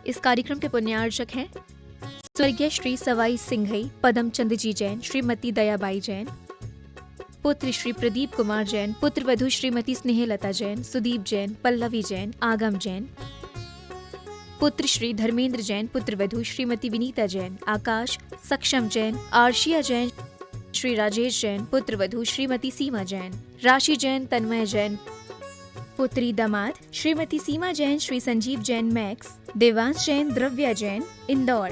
इस कार्यक्रम के पुण्यार्चक हैं स्वर्गीय श्री सवाई सिंघई पदमचंद जी जैन, श्रीमती दयाबाई जैन, पुत्र श्री प्रदीप कुमार जैन, पुत्र वधू श्रीमती स्नेहलता जैन, सुदीप जैन, पल्लवी जैन, आगम जैन, पुत्र श्री धर्मेंद्र जैन, पुत्र वधू श्रीमती विनीता जैन, आकाश सक्षम जैन, आर्शिया जैन, श्री राजेश जैन, पुत्र वधू श्रीमती सीमा जैन, राशि जैन, तन्मय जैन, पुत्री दामाद श्रीमती सीमा जैन, श्री संजीव जैन मैक्स, देवांश जैन, द्रव्या जैन इंदौर,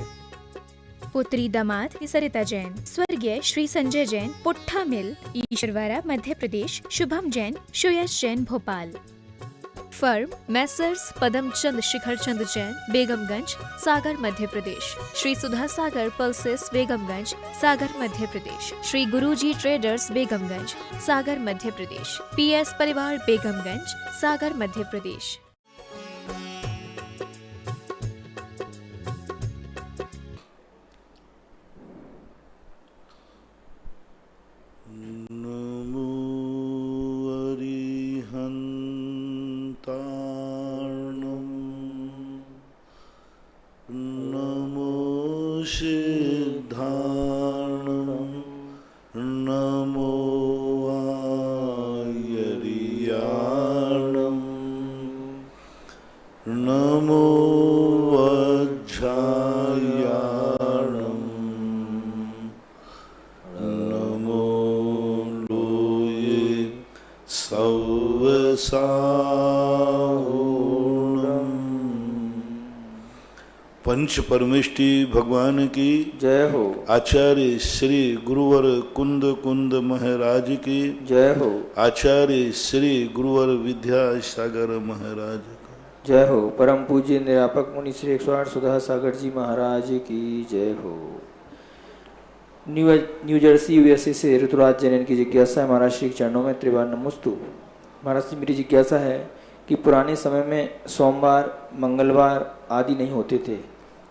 पुत्री दामाद सरिता जैन, स्वर्गीय श्री संजय जैन, पुट्ठा मिल ईश्वरवाड़ा मध्य प्रदेश, शुभम जैन, सुयश जैन भोपाल। फर्म मैसर्स पदमचंद शिखरचंद जैन, बेगमगंज सागर मध्य प्रदेश, श्री सुधा सागर पल्सेस बेगमगंज सागर मध्य प्रदेश, श्री गुरुजी ट्रेडर्स बेगमगंज सागर मध्य प्रदेश, पीएस परिवार बेगमगंज सागर मध्य प्रदेश। पंच परमेष्टि भगवान की जय हो। आचार्य श्री गुरुवर कुंद कुंद महाराज की जय हो। आचार्य श्री गुरुवर विद्या सागर महाराज की जय हो। परम पूज्य निरापक मुनि श्री 108 सुधा सागर जी महाराज की जय हो। न्यू जर्सी यूएसए से ऋतुराज जैन की जिज्ञासा है महाराज श्री चरणों में त्रिवार नमस्तु। महाराज जी मेरी जिज्ञासा है कि पुराने समय में सोमवार मंगलवार आदि नहीं होते थे,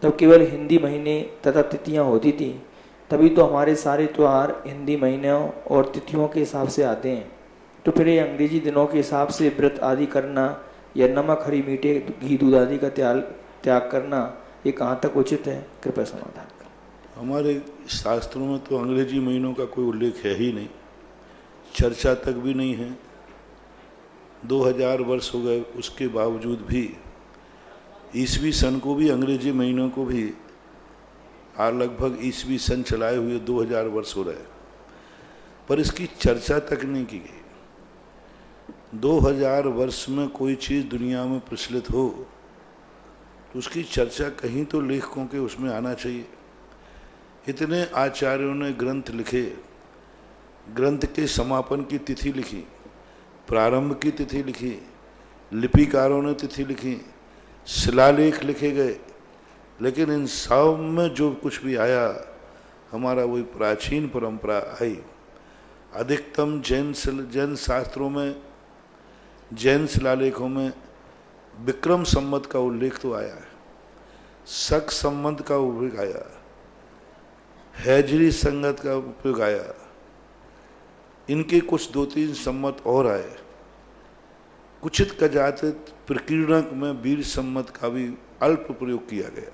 तब केवल हिंदी महीने तथा तिथियां होती थी, तभी तो हमारे सारे त्यौहार हिंदी महीनों और तिथियों के हिसाब से आते हैं। तो फिर ये अंग्रेजी दिनों के हिसाब से व्रत आदि करना या नमक हरी मीठे घी दूध आदि का त्याग करना ये कहाँ तक उचित है? कृपया समाधान करें। हमारे शास्त्रों में तो अंग्रेजी महीनों का कोई उल्लेख है ही नहीं, चर्चा तक भी नहीं है। 2000 वर्ष हो गए, उसके बावजूद भी ईसवी सन को भी अंग्रेजी महीनों को भी लगभग ईसवी सन चलाए हुए 2000 वर्ष हो रहे, पर इसकी चर्चा तक नहीं की गई। 2000 वर्ष में कोई चीज़ दुनिया में प्रचलित हो तो उसकी चर्चा कहीं तो लेखकों के उसमें आना चाहिए। इतने आचार्यों ने ग्रंथ लिखे, ग्रंथ के समापन की तिथि लिखी, प्रारंभ की तिथि लिखी, लिपिकारों ने तिथि लिखी, शिलालेख लिखे गए, लेकिन इन सब में जो कुछ भी आया हमारा वही प्राचीन परंपरा आई। अधिकतम जैन शास्त्रों में, जैन शिलालेखों में विक्रम संवत का उल्लेख तो आया है, शक संवत का उल्लेख आया, हैजरी संगत का उपयोग आया, इनके कुछ 2-3 संवत और आए। कुचित कजाचित प्रकीर्णक में वीर सम्मत का भी अल्प प्रयोग किया गया।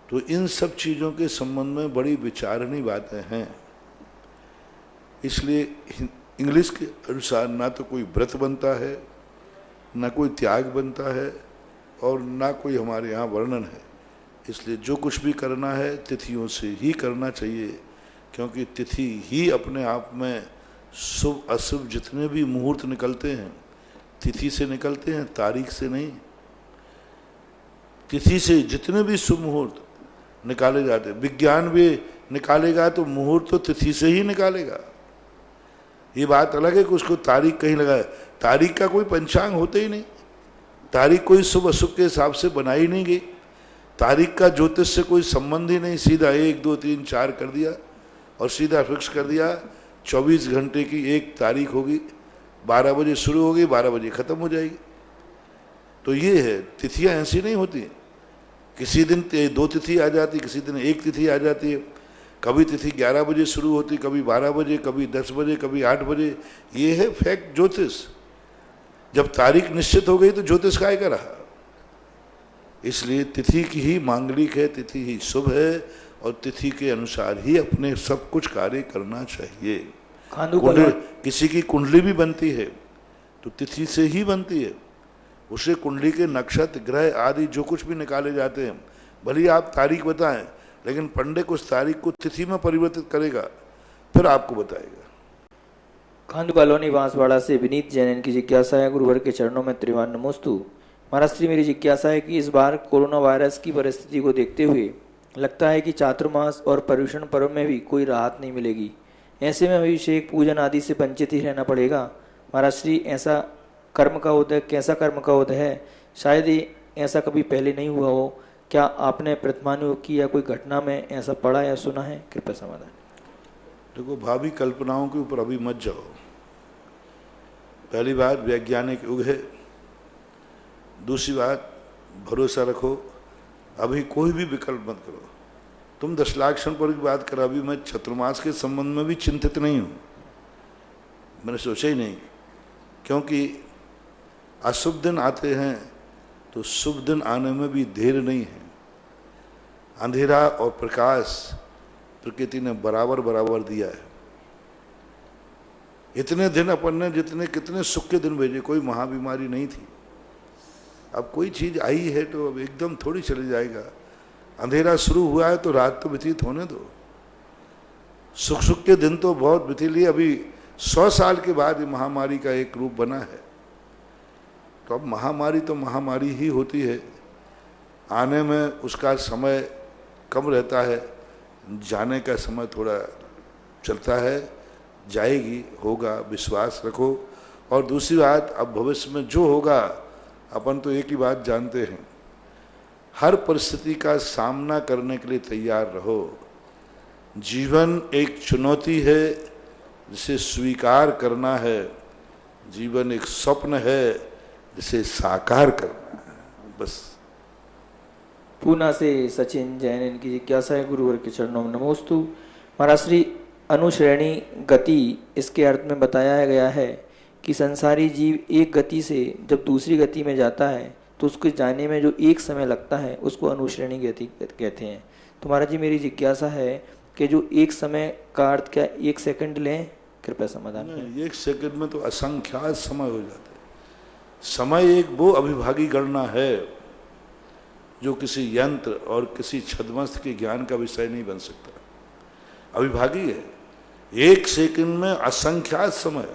तो इन सब चीज़ों के संबंध में बड़ी विचारणीय बातें हैं। इसलिए इंग्लिश के अनुसार ना तो कोई व्रत बनता है, ना कोई त्याग बनता है, और ना कोई हमारे यहाँ वर्णन है। इसलिए जो कुछ भी करना है तिथियों से ही करना चाहिए, क्योंकि तिथि ही अपने आप में शुभ अशुभ जितने भी मुहूर्त निकलते हैं तिथि से निकलते हैं, तारीख से नहीं। तिथि से जितने भी शुभ मुहूर्त निकाले जाते हैं, विज्ञान भी निकालेगा तो मुहूर्त तो तिथि से ही निकालेगा। ये बात अलग है कि उसको तारीख कहीं लगाए, तारीख का कोई पंचांग होता ही नहीं, तारीख कोई शुभ अशुभ के हिसाब से बनाई नहीं गई, तारीख का ज्योतिष से कोई संबंध ही नहीं। सीधा 1 2 3 4 कर दिया और सीधा फिक्स कर दिया 24 घंटे की एक तारीख होगी, 12 बजे शुरू होगी, 12 बजे ख़त्म हो जाएगी। तो ये है, तिथियां ऐसी नहीं होती। किसी दिन 2 तिथि आ जाती, किसी दिन 1 तिथि आ जाती है। कभी तिथि 11 बजे शुरू होती, कभी 12 बजे, कभी 10 बजे, कभी 8 बजे। ये है फैक्ट ज्योतिष। जब तारीख निश्चित हो गई तो ज्योतिष काय का रहा। इसलिए तिथि की ही मांगलिक है, तिथि ही शुभ है और तिथि के अनुसार ही अपने सब कुछ कार्य करना चाहिए। किसी की कुंडली भी बनती है तो तिथि से ही बनती है, उसे कुंडली के नक्षत्र ग्रह आदि जो कुछ भी निकाले जाते हैं, भले ही आप तारीख बताएं, लेकिन पंडित उस तारीख को तिथि में परिवर्तित करेगा फिर आपको बताएगा। खांडू कॉलोनी बांसवाड़ा से विनीत जैन की जिज्ञासा है, गुरुवर के चरणों में त्रिवान नमोस्तु। महाराज श्री, मेरी जिज्ञासा है कि इस बार कोरोना वायरस की परिस्थिति को देखते हुए लगता है कि चातुर्मास और पर्युषण पर्व में भी कोई राहत नहीं मिलेगी। ऐसे में अभिषेक पूजन आदि से वंचित ही रहना पड़ेगा। महाराज श्री, ऐसा कर्म का उदय कैसा कर्म का उदय है? शायद ही ऐसा कभी पहले नहीं हुआ हो। क्या आपने प्रतिमानुयोग की या कोई घटना में ऐसा पढ़ा या सुना है? कृपया समाधान। देखो, भावी कल्पनाओं के ऊपर अभी मत जाओ। पहली बात, वैज्ञानिक युग है। दूसरी बात, भरोसा रखो, अभी कोई भी विकल्प मत करो। तुम 10 लाख क्षण पर की बात करो, अभी मैं चतुर्मास के संबंध में भी चिंतित नहीं हूँ, मैंने सोचा ही नहीं, क्योंकि अशुभ दिन आते हैं तो शुभ दिन आने में भी देर नहीं है। अंधेरा और प्रकाश प्रकृति ने बराबर बराबर दिया है। इतने दिन अपन ने जितने कितने सुख के दिन भेजे, कोई महाबीमारी नहीं थी। अब कोई चीज आई है तो अब एकदम थोड़ी चली जाएगा। अंधेरा शुरू हुआ है तो रात तो व्यतीत होने दो। सुख सुख के दिन तो बहुत व्यतीत लिए, अभी 100 साल के बाद ये महामारी का एक रूप बना है। तो अब महामारी तो महामारी ही होती है, आने में उसका समय कम रहता है, जाने का समय थोड़ा चलता है, जाएगी, होगा, विश्वास रखो। और दूसरी बात, अब भविष्य में जो होगा, अपन तो एक ही बात जानते हैं, हर परिस्थिति का सामना करने के लिए तैयार रहो। जीवन एक चुनौती है जिसे स्वीकार करना है, जीवन एक स्वप्न है जिसे साकार करना है, बस। पूना से सचिन जैन, इनकी जिज्ञासा है, गुरुवर के चरणों में नमोस्तु। महाराज श्री, अनुश्रेणी गति, इसके अर्थ में बताया गया है कि संसारी जीव एक गति से जब दूसरी गति में जाता है तो उसको जाने में जो एक समय लगता है उसको अनुश्रेणी गति कहते हैं। तो महाराज जी, मेरी जिज्ञासा है कि जो एक समय का अर्थ क्या 1 सेकंड लें? कृपया समाधान करें। 1 सेकंड में तो असंख्यात समय हो जाते हैं। समय एक वो अभिभागी गणना है जो किसी यंत्र और किसी छद्मस्त के ज्ञान का विषय नहीं बन सकता, अभिभागी है। 1 सेकंड में असंख्यात समय,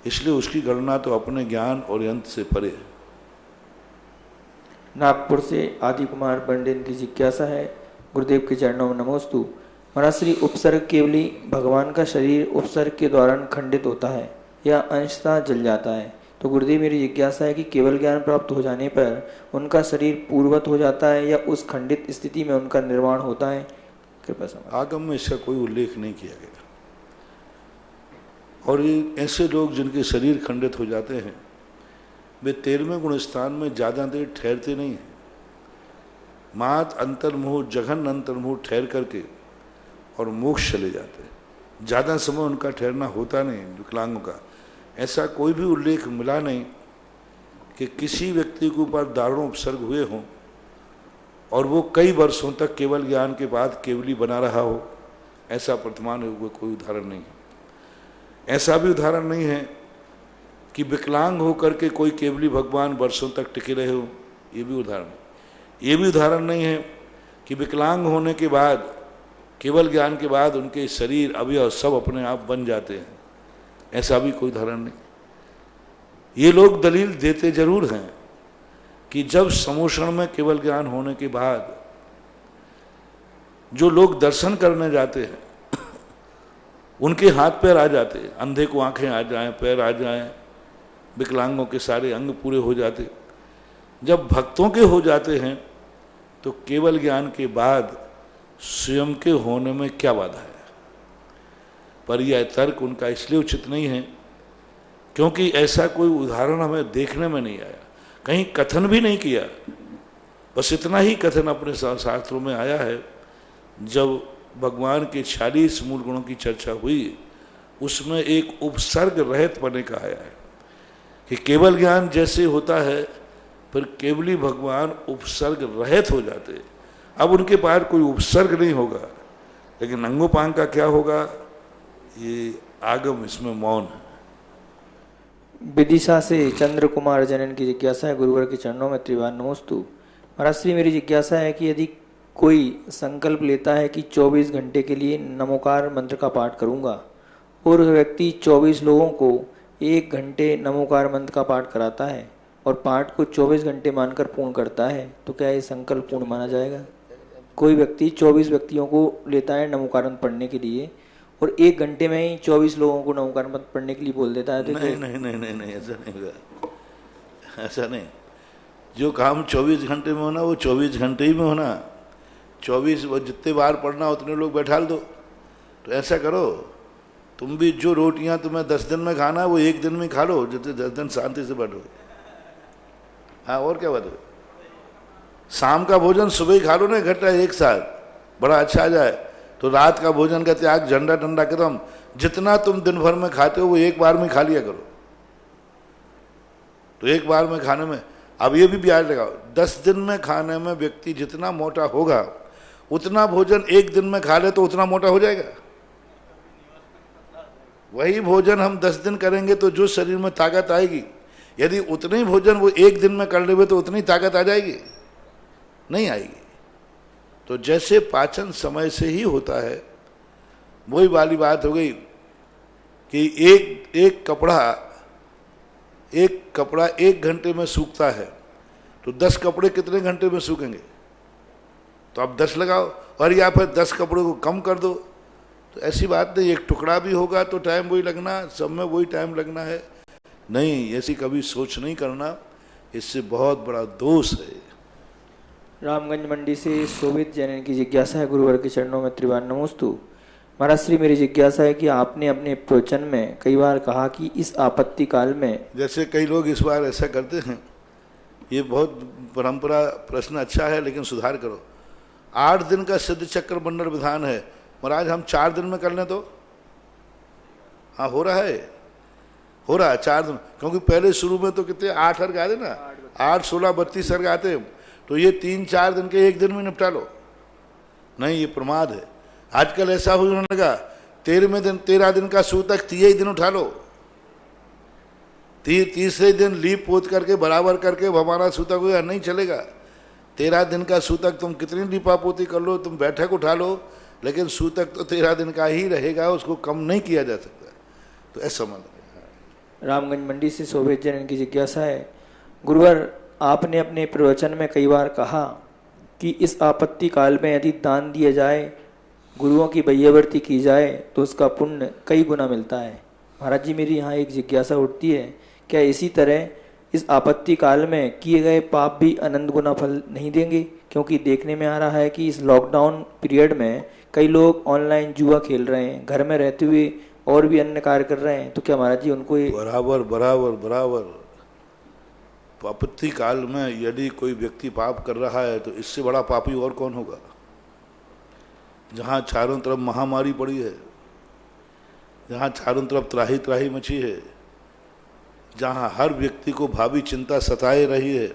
इसलिए उसकी गणना तो अपने ज्ञान और यंत्र से परे है। नागपुर से आदि कुमार पंडित की जिज्ञासा है, गुरुदेव के चरणों में नमोस्तु। महाराज श्री, उपसर्ग केवली भगवान का शरीर उपसर्ग के दौरान खंडित होता है या अंशतः जल जाता है। तो गुरुदेव, मेरी जिज्ञासा है कि केवल ज्ञान प्राप्त हो जाने पर उनका शरीर पूर्ववत हो जाता है या उस खंडित स्थिति में उनका निर्माण होता है? कृपया समझ। आगम में इसका कोई उल्लेख नहीं किया गया। और ये ऐसे लोग जिनके शरीर खंडित हो जाते हैं, वे 13वें गुण स्थान में ज़्यादा देर ठहरते नहीं हैं। मात अंतर्मुह जघन अंतर्मुह ठहर करके और मोक्ष चले जाते हैं। ज़्यादा समय उनका ठहरना होता नहीं विकलांगों का। ऐसा कोई भी उल्लेख मिला नहीं कि किसी व्यक्ति के ऊपर दारुण उपसर्ग हुए हों और वो कई वर्षों तक केवल ज्ञान के बाद केवली बना रहा हो। ऐसा वर्तमान युग में कोई उदाहरण नहीं है। ऐसा भी उदाहरण नहीं है कि विकलांग होकर के कोई केवली भगवान वर्षों तक टिके रहे हो, ये भी उदाहरण है। ये भी उदाहरण नहीं है कि विकलांग होने के बाद केवल ज्ञान के बाद उनके शरीर अवयव सब अपने आप बन जाते हैं, ऐसा भी कोई उदाहरण नहीं। ये लोग दलील देते जरूर हैं कि जब समोषण में केवल ज्ञान होने के बाद जो लोग दर्शन करने जाते हैं उनके हाथ पैर आ जाते हैं, अंधे को आंखें आ जाएं, पैर आ जाएं, विकलांगों के सारे अंग पूरे हो जाते। जब भक्तों के हो जाते हैं तो केवल ज्ञान के बाद स्वयं के होने में क्या बाधा है? पर यह तर्क उनका इसलिए उचित नहीं है क्योंकि ऐसा कोई उदाहरण हमें देखने में नहीं आया, कहीं कथन भी नहीं किया। बस इतना ही कथन अपने शास्त्रों में आया है। जब भगवान के 46 मूल गुणों की चर्चा हुई, उसमें एक उपसर्ग रहित पने का आया है कि केवल ज्ञान जैसे होता है फिर केवली भगवान उपसर्ग रहित हो जाते। अब उनके पास कोई उपसर्ग नहीं होगा, लेकिन नंगोपांग का क्या होगा, ये आगम इसमें मौन है। विदिशा से चंद्र कुमार जनन की जिज्ञासा है, गुरुवर के चरणों में त्रिवान नमोस्तु। महाराज श्री, मेरी जिज्ञासा है कि यदि कोई संकल्प लेता है कि 24 घंटे के लिए नमोकार मंत्र का पाठ करूंगा और वह व्यक्ति 24 लोगों को 1 घंटे नमोकार मंत्र का पाठ कराता है और पाठ को 24 घंटे मानकर पूर्ण करता है, तो क्या ये संकल्प पूर्ण माना जाएगा? कोई व्यक्ति 24 व्यक्तियों को लेता है नमोकार मंत्र पढ़ने के लिए और 1 घंटे में ही 24 लोगों को नमोकार मंत्र पढ़ने के लिए बोल देता है, तो नहीं नहीं नहीं नहीं नहीं, ऐसा नहीं होगा, ऐसा नहीं। जो काम 24 घंटे में होना वो 24 घंटे ही में होना। 24 जितने बार पढ़ना उतने लोग बैठा दो। तो ऐसा करो, तुम भी जो रोटियां तुम्हें 10 दिन में खाना वो 1 दिन में खा लो, जितने 10 दिन शांति से बैठो। हाँ, और क्या बात है? शाम का भोजन सुबह ही खा लो ना इकट्ठा एक साथ, बड़ा अच्छा आ जाए। तो रात का भोजन का त्याग, झंडा ठंडा खत्म। जितना तुम दिन भर में खाते हो वो एक बार में खा लिया करो। तो एक बार में खाने में, अब ये भी ब्याज लगाओ, 10 दिन में खाने में व्यक्ति जितना मोटा होगा उतना भोजन 1 दिन में खा ले तो उतना मोटा हो जाएगा। वही भोजन हम 10 दिन करेंगे तो जो शरीर में ताकत आएगी, यदि उतने ही भोजन वो 1 दिन में कर लेंगे तो उतनी ताकत आ जाएगी? नहीं आएगी। तो जैसे पाचन समय से ही होता है, वही वाली बात हो गई कि एक कपड़ा 1 घंटे में सूखता है, तो 10 कपड़े कितने घंटे में सूखेंगे? तो आप 10 लगाओ, और या फिर 10 कपड़ों को कम कर दो। तो ऐसी बात नहीं, एक टुकड़ा भी होगा तो टाइम वही लगना, सब में वही टाइम लगना है। नहीं, ऐसी कभी सोच नहीं करना, इससे बहुत बड़ा दोष है। रामगंज मंडी से शोभित जैन की जिज्ञासा है, गुरुवर के चरणों में त्रिवान नमोस्तु। महाराज श्री, मेरी जिज्ञासा है कि आपने अपने प्रवचन में कई बार कहा कि इस आपत्ति काल में, जैसे कई लोग इस बार ऐसा करते हैं, ये बहुत परंपरा प्रश्न अच्छा है, लेकिन सुधार करो। 8 दिन का सिद्ध चक्र मंडल विधान है, महाराज हम 4 दिन में कर लें तो? हाँ, हो रहा है 4 दिन, क्योंकि पहले शुरू में तो कितने 8 अर्घ आते ना, 8, 16, 32 अर्घ आते, तो ये 3-4 दिन के 1 दिन में निपटा लो। नहीं, ये प्रमाद है। आजकल ऐसा होने लगा, 13 दिन का सूतक 30 दिन उठा लो, 30 दिन लीप पोत करके बराबर करके हमारा सूतक हुआ, नहीं चलेगा। 13 दिन का सूतक तुम कितनी लीपा पोती कर लो, तुम बैठक उठा लो, लेकिन सूतक तो 13 दिन का ही रहेगा, उसको कम नहीं किया जा सकता। तो ऐसा मतलब। रामगंज मंडी से शोभित जैन की जिज्ञासा है, गुरुवर आपने अपने प्रवचन में कई बार कहा कि इस आपत्ति काल में यदि दान दिया जाए, गुरुओं की बैयावर्ती की जाए, तो उसका पुण्य कई गुना मिलता है। महाराज जी, मेरी यहाँ एक जिज्ञासा उठती है, क्या इसी तरह इस आपत्ति काल में किए गए पाप भी अनंत गुना फल नहीं देंगे? क्योंकि देखने में आ रहा है कि इस लॉकडाउन पीरियड में कई लोग ऑनलाइन जुआ खेल रहे हैं, घर में रहते हुए और भी अन्य कार्य कर रहे हैं, तो क्या महाराज जी उनको बराबर आपत्ति काल में यदि कोई व्यक्ति पाप कर रहा है तो इससे बड़ा पापी और कौन होगा? जहाँ चारों तरफ महामारी पड़ी है, जहाँ चारों तरफ त्राही त्राही मची है, जहाँ हर व्यक्ति को भावी चिंता सताए रही है,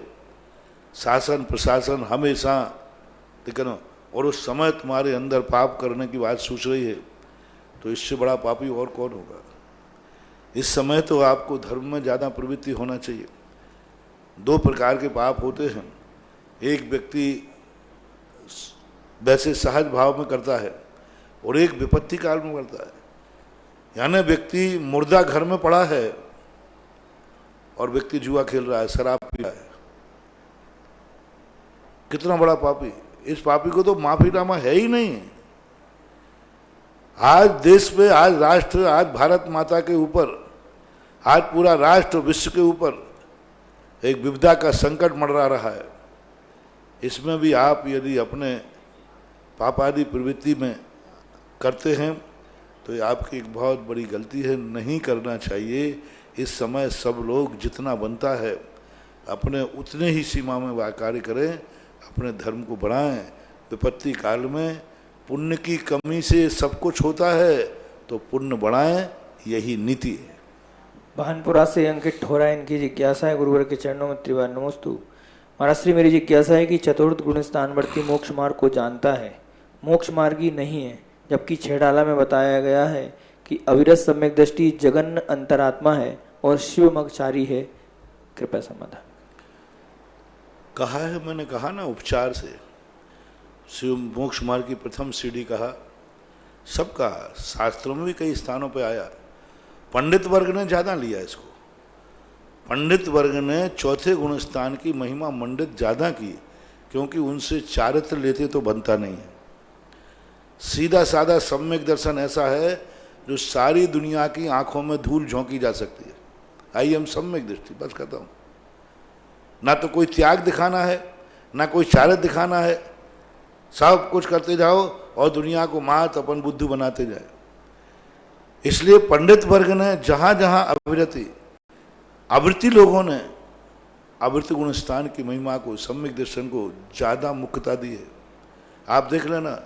शासन प्रशासन हमेशा लेकिन, और उस समय तुम्हारे अंदर पाप करने की बात सोच रही है, तो इससे बड़ा पापी और कौन होगा? इस समय तो आपको धर्म में ज़्यादा प्रवृत्ति होना चाहिए। 2 प्रकार के पाप होते हैं, एक व्यक्ति वैसे सहज भाव में करता है और एक विपत्ति काल में करता है। यानी व्यक्ति मुर्दा घर में पड़ा है और व्यक्ति जुआ खेल रहा है, शराब पी रहा है, कितना बड़ा पापी। इस पापी को तो माफीनामा है ही नहीं। आज देश में, आज राष्ट्र, आज भारत माता के ऊपर, आज पूरा राष्ट्र विश्व के ऊपर एक विपदा का संकट मंडरा रहा है। इसमें भी आप यदि अपने पापादि प्रवृत्ति में करते हैं तो ये आपकी एक बहुत बड़ी गलती है, नहीं करना चाहिए। इस समय सब लोग जितना बनता है अपने उतने ही सीमा में वह कार्य करें, अपने धर्म को बढ़ाएं। विपत्ति काल में पुण्य की कमी से सब कुछ होता है, तो पुण्य बढ़ाएं, यही नीति है। भानपुरा से अंकित ठोरा, इनकी जिज्ञासा है, गुरुवर के चरणों में त्रिवार नमोस्तु। महाराज श्री मेरी जिज्ञासा है कि चतुर्थ गुण स्थानवर्ती मोक्ष मार्ग को जानता है, मोक्ष मार्गी नहीं है, जबकि छेड़ाला में बताया गया है कि अविरत सम्यक दृष्टि जगन्न अंतरात्मा है और शिव मगचारी है। कृपया समाधान। कहा है, मैंने कहा ना उपचार से शिव मोक्ष मार्ग की प्रथम सीढ़ी कहा, सबका शास्त्रों में भी कई स्थानों पे आया। पंडित वर्ग ने ज़्यादा लिया इसको, पंडित वर्ग ने चौथे गुण स्थान की महिमा मंडित ज़्यादा की, क्योंकि उनसे चारित्र लेते तो बनता नहीं है। सीधा साधा सम्यक दर्शन ऐसा है जो सारी दुनिया की आंखों में धूल झोंकी जा सकती है। आई हम सम्यक दृष्टि, बस कहता हूँ। ना तो कोई त्याग दिखाना है, ना कोई चारित्र दिखाना है, सब कुछ करते जाओ और दुनिया को मात अपन बुद्धू बनाते जाए। इसलिए पंडित वर्ग ने जहां जहां आवृत्ति लोगों ने आवृत्ति गुण स्थान की महिमा को, सम्यक दर्शन को ज्यादा मुख्यता दी है। आप देख लेना,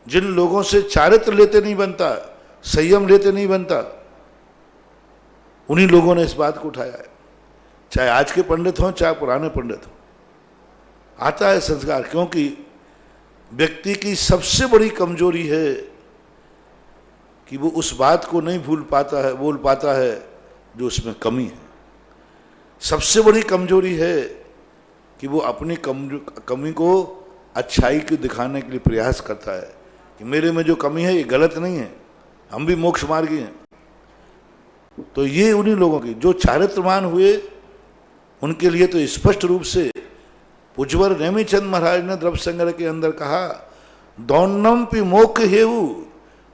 जिन लोगों से चारित्र लेते नहीं बनता, संयम लेते नहीं बनता, उन्हीं लोगों ने इस बात को उठाया है। चाहे आज के पंडित हों, चाहे पुराने पंडित हों, आता है संस्कार। क्योंकि व्यक्ति की सबसे बड़ी कमजोरी है कि वो उस बात को नहीं बोल पाता है जो उसमें कमी है। सबसे बड़ी कमजोरी है कि वो अपनी कमी को अच्छाई को दिखाने के लिए प्रयास करता है कि मेरे में जो कमी है ये गलत नहीं है, हम भी मोक्ष मार्गी हैं। तो ये उन्हीं लोगों की जो चारित्रवान हुए, उनके लिए तो स्पष्ट रूप से पूज्यवर नेमिचंद महाराज ने द्रव्य संग्रह के अंदर कहा, दौन्नम पि मोक्ष हेऊ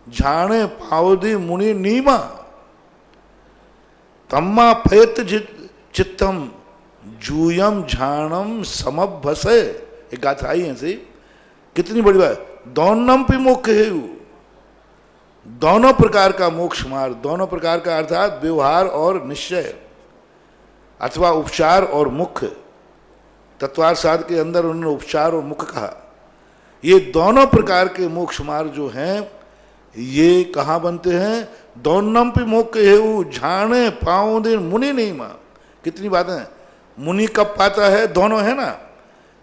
झाणे पावदी मुनि नीमा तम्मा फयत चित्तम जूयम झाणम समभसे। एक गाथा आई है, सही कितनी बड़ी बात। दौन्नम पि मोक्ष हेऊ, दोनों प्रकार का मोक्ष मार्ग, दोनों प्रकार का अर्थात व्यवहार और निश्चय अथवा उपचार और मुख्य। तत्वार्थसाध के अंदर उन्होंने उपचार और मुख्य कहा। ये दोनों प्रकार के मोक्ष मार्ग जो हैं, ये कहाँ बनते हैं? दौन्नम पे मोक्ष हेऊ झाणे पाऊं मुनि नहीं माँ। कितनी बातें। मुनि कब पाता है? दोनों है ना,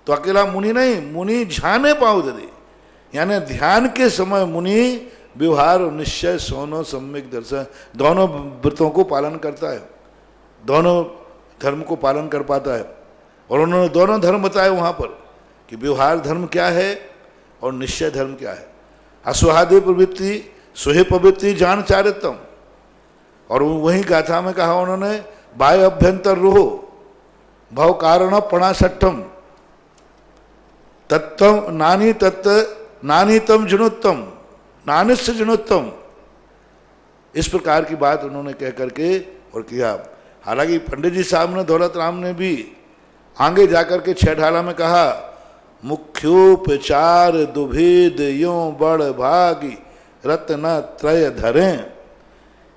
तो अकेला मुनि नहीं, मुनि झाने पाऊं दे, यानी ध्यान के समय मुनि व्यवहार और निश्चय सोनो सम्यक दर्शन दोनों व्रतों को पालन करता है, दोनों धर्म को पालन कर पाता है। और उन्होंने दोनों धर्म बताए वहाँ पर कि व्यवहार धर्म क्या है और निश्चय धर्म क्या है। अस्वादे प्रवृत्ति सुहे प्रवृत्ति जान चारित्रम। और वही गाथा में कहा उन्होंने, बाह्य अभ्यंतर रोहो भव कारण पणासठम तत्व नानी तत्व नानीतम जुनोत्तम नानिस्य जुनोत्तम। इस प्रकार की बात उन्होंने कह करके और किया। हालांकि पंडित जी साहब ने, दौलत राम ने भी आगे जाकर के छेठाला में कहा, मुख्योपचार दुभेद यो बड़ भागी रत्न त्रय धरें।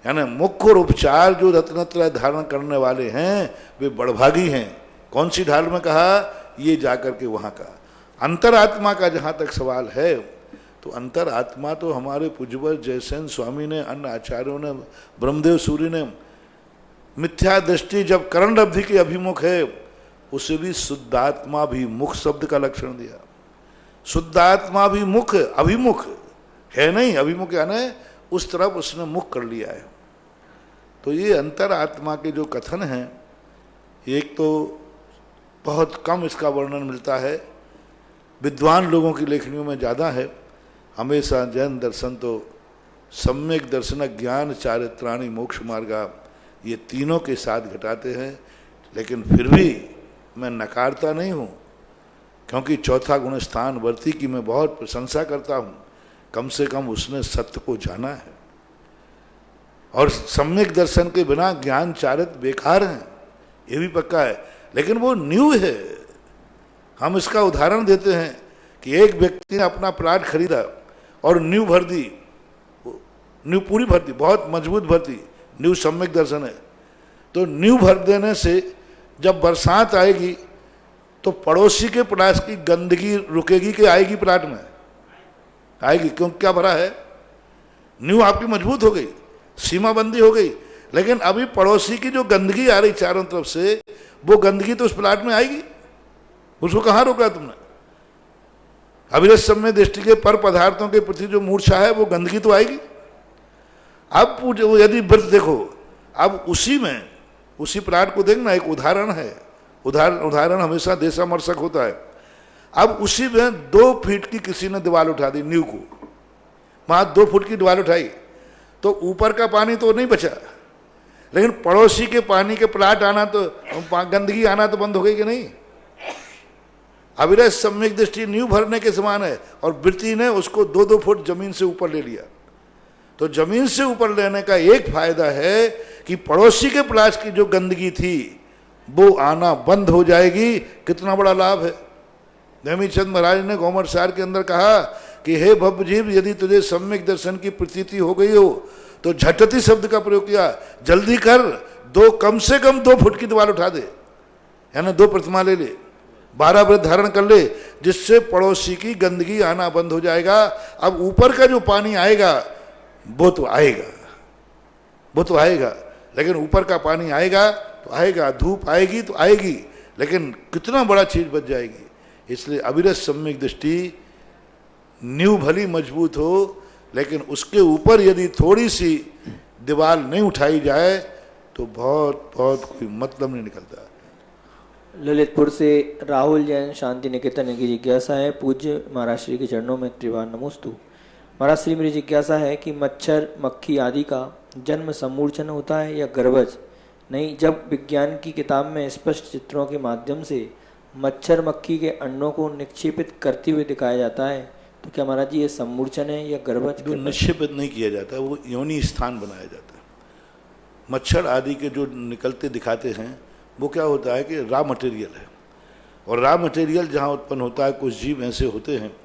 यानी मुख्य और उपचार जो रत्न त्रय धारण करने वाले हैं वे बड़भागी हैं। कौन सी ढाल में कहा? ये जाकर के वहाँ का अंतरात्मा का जहाँ तक सवाल है, तो अंतरात्मा तो हमारे पूज्यवर जयसेन स्वामी ने, अन्य आचार्यों ने, ब्रह्मदेव सूर्य ने मिथ्या दृष्टि जब करण अवधि के अभिमुख है, उसे भी शुद्धात्मा भी मुख शब्द का लक्षण दिया। शुद्धात्मा भी मुख, अभिमुख है नहीं, अभिमुख यानी उस तरफ उसने मुख कर लिया है। तो ये अंतरात्मा के जो कथन हैं, एक तो बहुत कम इसका वर्णन मिलता है, विद्वान लोगों की लेखनियों में ज़्यादा है। हमेशा जैन दर्शन तो सम्यक दर्शन ज्ञान चारित्राणी मोक्ष मार्गा, ये तीनों के साथ घटाते हैं। लेकिन फिर भी मैं नकारता नहीं हूँ, क्योंकि चौथा गुण स्थान वर्ती की मैं बहुत प्रशंसा करता हूँ। कम से कम उसने सत्य को जाना है, और सम्यक दर्शन के बिना ज्ञान चारित्र बेकार हैं, ये भी पक्का है। लेकिन वो न्यू है। हम इसका उदाहरण देते हैं कि एक व्यक्ति ने अपना प्लाट खरीदा और न्यू भर दी, न्यू पूरी भर दी, बहुत मजबूत भर दी, न्यू सम्यक दर्शन है। तो न्यू भर देने से जब बरसात आएगी तो पड़ोसी के प्लाट की गंदगी रुकेगी कि आएगी? प्लाट में आएगी, क्योंकि क्या भरा है? न्यू आपकी मजबूत हो गई, सीमाबंदी हो गई। लेकिन अभी पड़ोसी की जो गंदगी आ रही चारों तरफ से, वो गंदगी तो उस प्लाट में आएगी? उसको कहाँ रोका तुमने? अविरत सम्यक दृष्टि के पर पदार्थों के प्रति जो मूर्छा है वो गंदगी तो आएगी। अब पूछो, यदि व्रत देखो, अब उसी में उसी प्राण को देखना, एक उदाहरण है, उदाहरण हमेशा देशामर्शक होता है। अब उसी में 2 फीट की किसी ने दीवार उठा दी, नींव को, वहां 2 फुट की दीवार उठाई, तो ऊपर का पानी तो नहीं बचा, लेकिन पड़ोसी के पानी के प्लाट आना तो, गंदगी आना तो बंद हो गई कि नहीं? अविरत सम्यक दृष्टि नींव भरने के समान है, और वृत्ति ने उसको 2-2 फुट जमीन से ऊपर ले लिया। तो जमीन से ऊपर लेने का एक फायदा है कि पड़ोसी के प्लाट की जो गंदगी थी वो आना बंद हो जाएगी। कितना बड़ा लाभ है। नेमीचंद महाराज ने गौमर सार के अंदर कहा कि हे भवजीव, यदि तुझे सम्यक दर्शन की प्रतीति हो गई हो तो झटति शब्द का प्रयोग किया, जल्दी कर, कम से कम 2 फुट की दीवार उठा दे, यानी 2 प्रतिमा ले ले, 12 व्रत धारण कर ले, जिससे पड़ोसी की गंदगी आना बंद हो जाएगा। अब ऊपर का जो पानी आएगा वो तो आएगा, लेकिन ऊपर का पानी आएगा तो आएगा, धूप आएगी तो आएगी, लेकिन कितना बड़ा चीज बच जाएगी। इसलिए अविरत सम्यक दृष्टि नींव भली मजबूत हो, लेकिन उसके ऊपर यदि थोड़ी सी दीवार नहीं उठाई जाए तो बहुत कोई मतलब नहीं निकलता। ललितपुर से राहुल जैन शांति निकेतन की जिज्ञासा है। पूज्य महाराज श्री के चरणों में त्रिवार नमोस्तु। महाराज श्री, मेरी जिज्ञासा है कि मच्छर मक्खी आदि का जन्म समूर्छन होता है या गर्भज? नहीं, जब विज्ञान की किताब में स्पष्ट चित्रों के माध्यम से मच्छर मक्खी के अंडों को निक्षेपित करते हुए दिखाया जाता है, तो क्या महाराज जी ये समूर्छन है या गर्भज? जो निक्षेपित नहीं किया जाता, वो योनि स्थान बनाया जाता है। मच्छर आदि के जो निकलते दिखाते हैं वो क्या होता है कि रॉ मटेरियल है, और रॉ मटेरियल जहाँ उत्पन्न होता है, कुछ जीव ऐसे होते हैं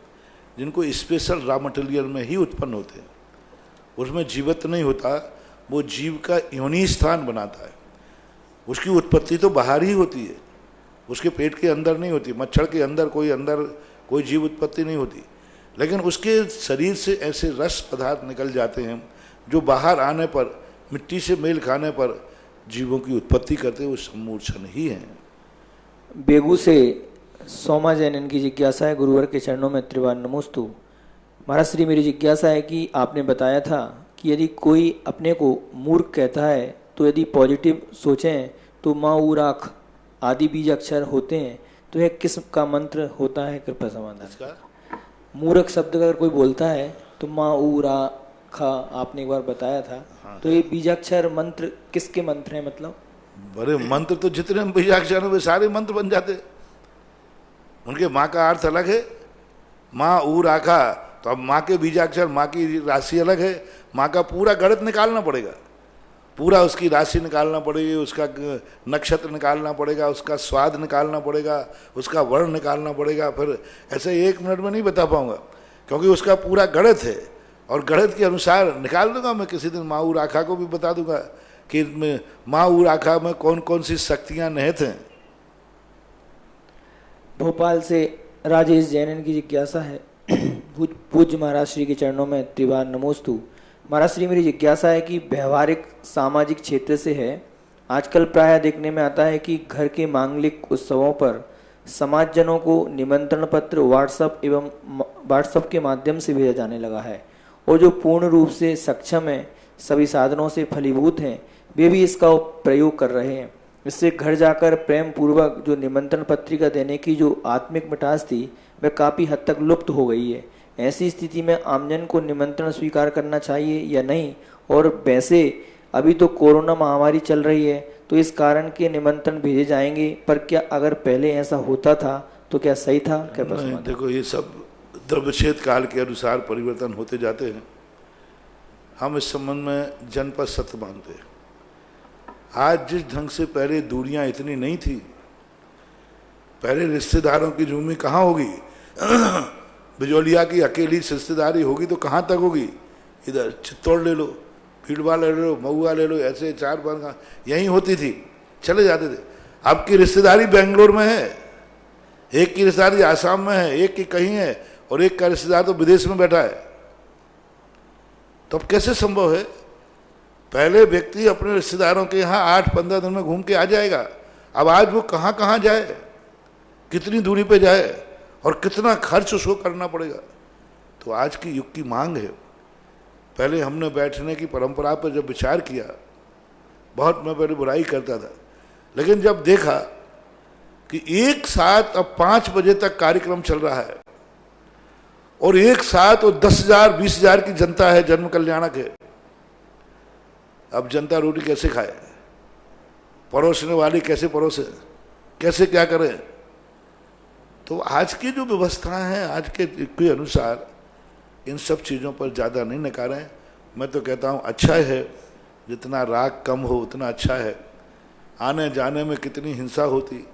जिनको स्पेशल रॉ मटेरियल में ही उत्पन्न होते हैं, उसमें जीवत्व नहीं होता, वो जीव का योनि स्थान बनाता है। उसकी उत्पत्ति तो बाहर ही होती है, उसके पेट के अंदर नहीं होती। मच्छर के अंदर कोई जीव उत्पत्ति नहीं होती, लेकिन उसके शरीर से ऐसे रस पदार्थ निकल जाते हैं जो बाहर आने पर, मिट्टी से मेल खाने पर जीवों की उत्पत्ति करते हैं, वो समूर्छन ही है। बेगू से सोमा जैन इनकी जिज्ञासा है। गुरुवर के चरणों में त्रिवार नमोस्तु। महाराज श्री, मेरी जिज्ञासा है कि आपने बताया था कि यदि कोई अपने को मूर्ख कहता है तो यदि पॉजिटिव सोचें तो माँ उराख आदि बीज अक्षर होते हैं, तो यह किस का मंत्र होता है? कृपया समाधान। मूर्ख शब्द अगर कोई बोलता है तो माँ उराखा आपने एक बार बताया था। हाँ। तो ये बीजाक्षर मंत्र किसके मंत्र हैं? मतलब बड़े मंत्र तो जितने बीजाक्षर हैं वे सारे मंत्र बन जाते। उनके माँ का अर्थ अलग है, माँ ऊ राखा, तो अब माँ के बीजाक्षर, माँ की राशि अलग है। माँ का पूरा गणित निकालना पड़ेगा, पूरा उसकी राशि निकालना पड़ेगी, उसका नक्षत्र निकालना पड़ेगा, उसका स्वाद निकालना पड़ेगा, उसका वर्ण निकालना पड़ेगा। फिर ऐसे 1 मिनट में नहीं बता पाऊंगा, क्योंकि उसका पूरा गणित है, और गणित के अनुसार निकाल दूंगा मैं। किसी दिन माँ ऊ राखा को भी बता दूंगा कि माँ ऊ राखा में कौन कौन सी शक्तियाँ निहित हैं। भोपाल से राजेश जैन की जिज्ञासा है। पूज्य महाराज श्री के चरणों में त्रिवार नमोस्तु। महाराज श्री, मेरी जिज्ञासा है कि व्यवहारिक सामाजिक क्षेत्र से है। आजकल प्रायः देखने में आता है कि घर के मांगलिक उत्सवों पर समाजजनों को निमंत्रण पत्र व्हाट्सएप के माध्यम से भेजा जाने लगा है, और जो पूर्ण रूप से सक्षम है, सभी साधनों से फलीभूत हैं, वे भी इसका प्रयोग कर रहे हैं। इससे घर जाकर प्रेम पूर्वक जो निमंत्रण पत्रिका देने की जो आत्मिक मिठास थी वह काफ़ी हद तक लुप्त हो गई है। ऐसी स्थिति में आमजन को निमंत्रण स्वीकार करना चाहिए या नहीं? और वैसे अभी तो कोरोना महामारी चल रही है, तो इस कारण के निमंत्रण भेजे जाएंगे, पर क्या अगर पहले ऐसा होता था तो क्या सही था? क्या प्रश्न? देखो, ये सब द्रव्यच्छेद काल के अनुसार परिवर्तन होते जाते हैं। हम इस संबंध में जनपद सत्य मानते हैं। आज जिस ढंग से पहले दूरियां इतनी नहीं थी, पहले रिश्तेदारों की झूमी कहाँ होगी? बिजौलिया की अकेली रिश्तेदारी होगी तो कहाँ तक होगी? इधर चित्तौड़ ले लो, भीड़वा ले लो, महुआ ले लो, ऐसे 4-5 यहीं होती थी, चले जाते थे। अब की रिश्तेदारी बेंगलोर में है, एक की रिश्तेदारी आसाम में है, एक की कहीं है, और एक का रिश्तेदार तो विदेश में बैठा है। तो अब कैसे संभव है? पहले व्यक्ति अपने रिश्तेदारों के यहाँ 8-15 दिन में घूम के आ जाएगा, अब आज वो कहाँ कहाँ जाए? कितनी दूरी पे जाए और कितना खर्च उसको करना पड़ेगा। तो आज की युग की मांग है। पहले हमने बैठने की परंपरा पर जब विचार किया, बहुत मैं पहले बुराई करता था, लेकिन जब देखा कि एक साथ अब 5 बजे तक कार्यक्रम चल रहा है और एक साथ वो 10,000 20,000 की जनता है जन्म कल्याणक है, अब जनता रोटी कैसे खाए, परोसने वाली कैसे परोसे, कैसे क्या करें। तो आज की जो व्यवस्थाएं हैं, आज के अनुसार इन सब चीज़ों पर ज़्यादा नहीं नकारें। मैं तो कहता हूँ अच्छा है, जितना राग कम हो उतना अच्छा है। आने जाने में कितनी हिंसा होती,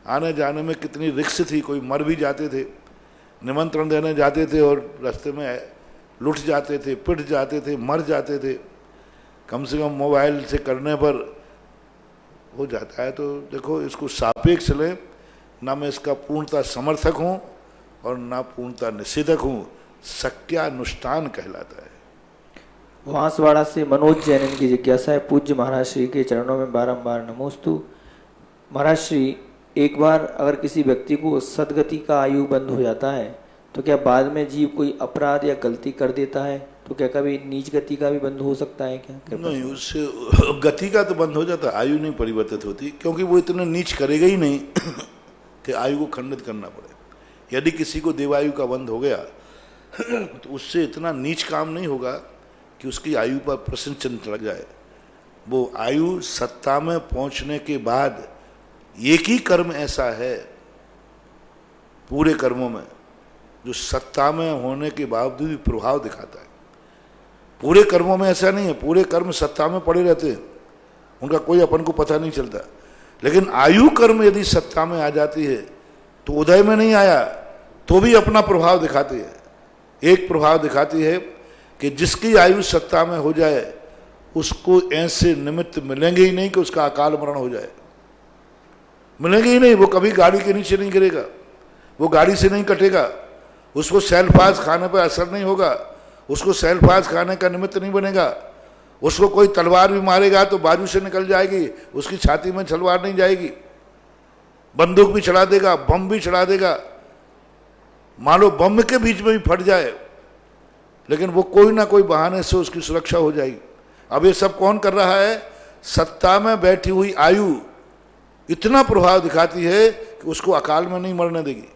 आने जाने में कितनी रिक्स थी, कोई मर भी जाते थे, निमंत्रण देने जाते थे और रास्ते में लुट जाते थे, पिट जाते थे, मर जाते थे। कम से कम मोबाइल से करने पर हो जाता है। तो देखो, इसको सापेक्ष लें, ना मैं इसका पूर्णतः समर्थक हूँ और ना पूर्णतः निषेधक हूँ, सत्यानुष्ठान कहलाता है। वांसवाड़ा से मनोज जैन की जिज्ञासा है, पूज्य महाराज श्री के चरणों में बारंबार नमोस्तु। महाराज श्री, एक बार अगर किसी व्यक्ति को सदगति का आयु बंद हो जाता है तो क्या बाद में जीव कोई अपराध या गलती कर देता है, तो क्या कभी नीच गति का भी बंद हो सकता है क्या? नहीं, उससे गति का तो बंद हो जाता, आयु नहीं परिवर्तित होती, क्योंकि वो इतना नीच करेगा ही नहीं कि आयु को खंडित करना पड़े। यदि किसी को देवायु का बंद हो गया तो उससे इतना नीच काम नहीं होगा कि उसकी आयु पर प्रश्न चिन्ह लग जाए। वो आयु सत्ता में पहुंचने के बाद एक ही कर्म ऐसा है पूरे कर्मों में जो सत्ता में होने के बावजूद भी प्रभाव दिखाता है। पूरे कर्मों में ऐसा नहीं है, पूरे कर्म सत्ता में पड़े रहते हैं, उनका कोई अपन को पता नहीं चलता। लेकिन आयु कर्म यदि सत्ता में आ जाती है तो उदय में नहीं आया तो भी अपना प्रभाव दिखाती है। एक प्रभाव दिखाती है कि जिसकी आयु सत्ता में हो जाए उसको ऐसे निमित्त मिलेंगे ही नहीं कि उसका अकाल मरण हो जाए, मिलेंगे ही नहीं। वो कभी गाड़ी के नीचे नहीं गिरेगा, वो गाड़ी से नहीं कटेगा, उसको सेल्फास खाने पर असर नहीं होगा, उसको सेल्फास खाने का निमित्त नहीं बनेगा। उसको कोई तलवार भी मारेगा तो बाजू से निकल जाएगी, उसकी छाती में तलवार नहीं जाएगी। बंदूक भी चला देगा, बम भी चला देगा, मान लो बम के बीच में भी फट जाए, लेकिन वो कोई ना कोई बहाने से उसकी सुरक्षा हो जाएगी। अब ये सब कौन कर रहा है? सत्ता में बैठी हुई आयु इतना प्रभाव दिखाती है कि उसको अकाल में नहीं मरने देगी।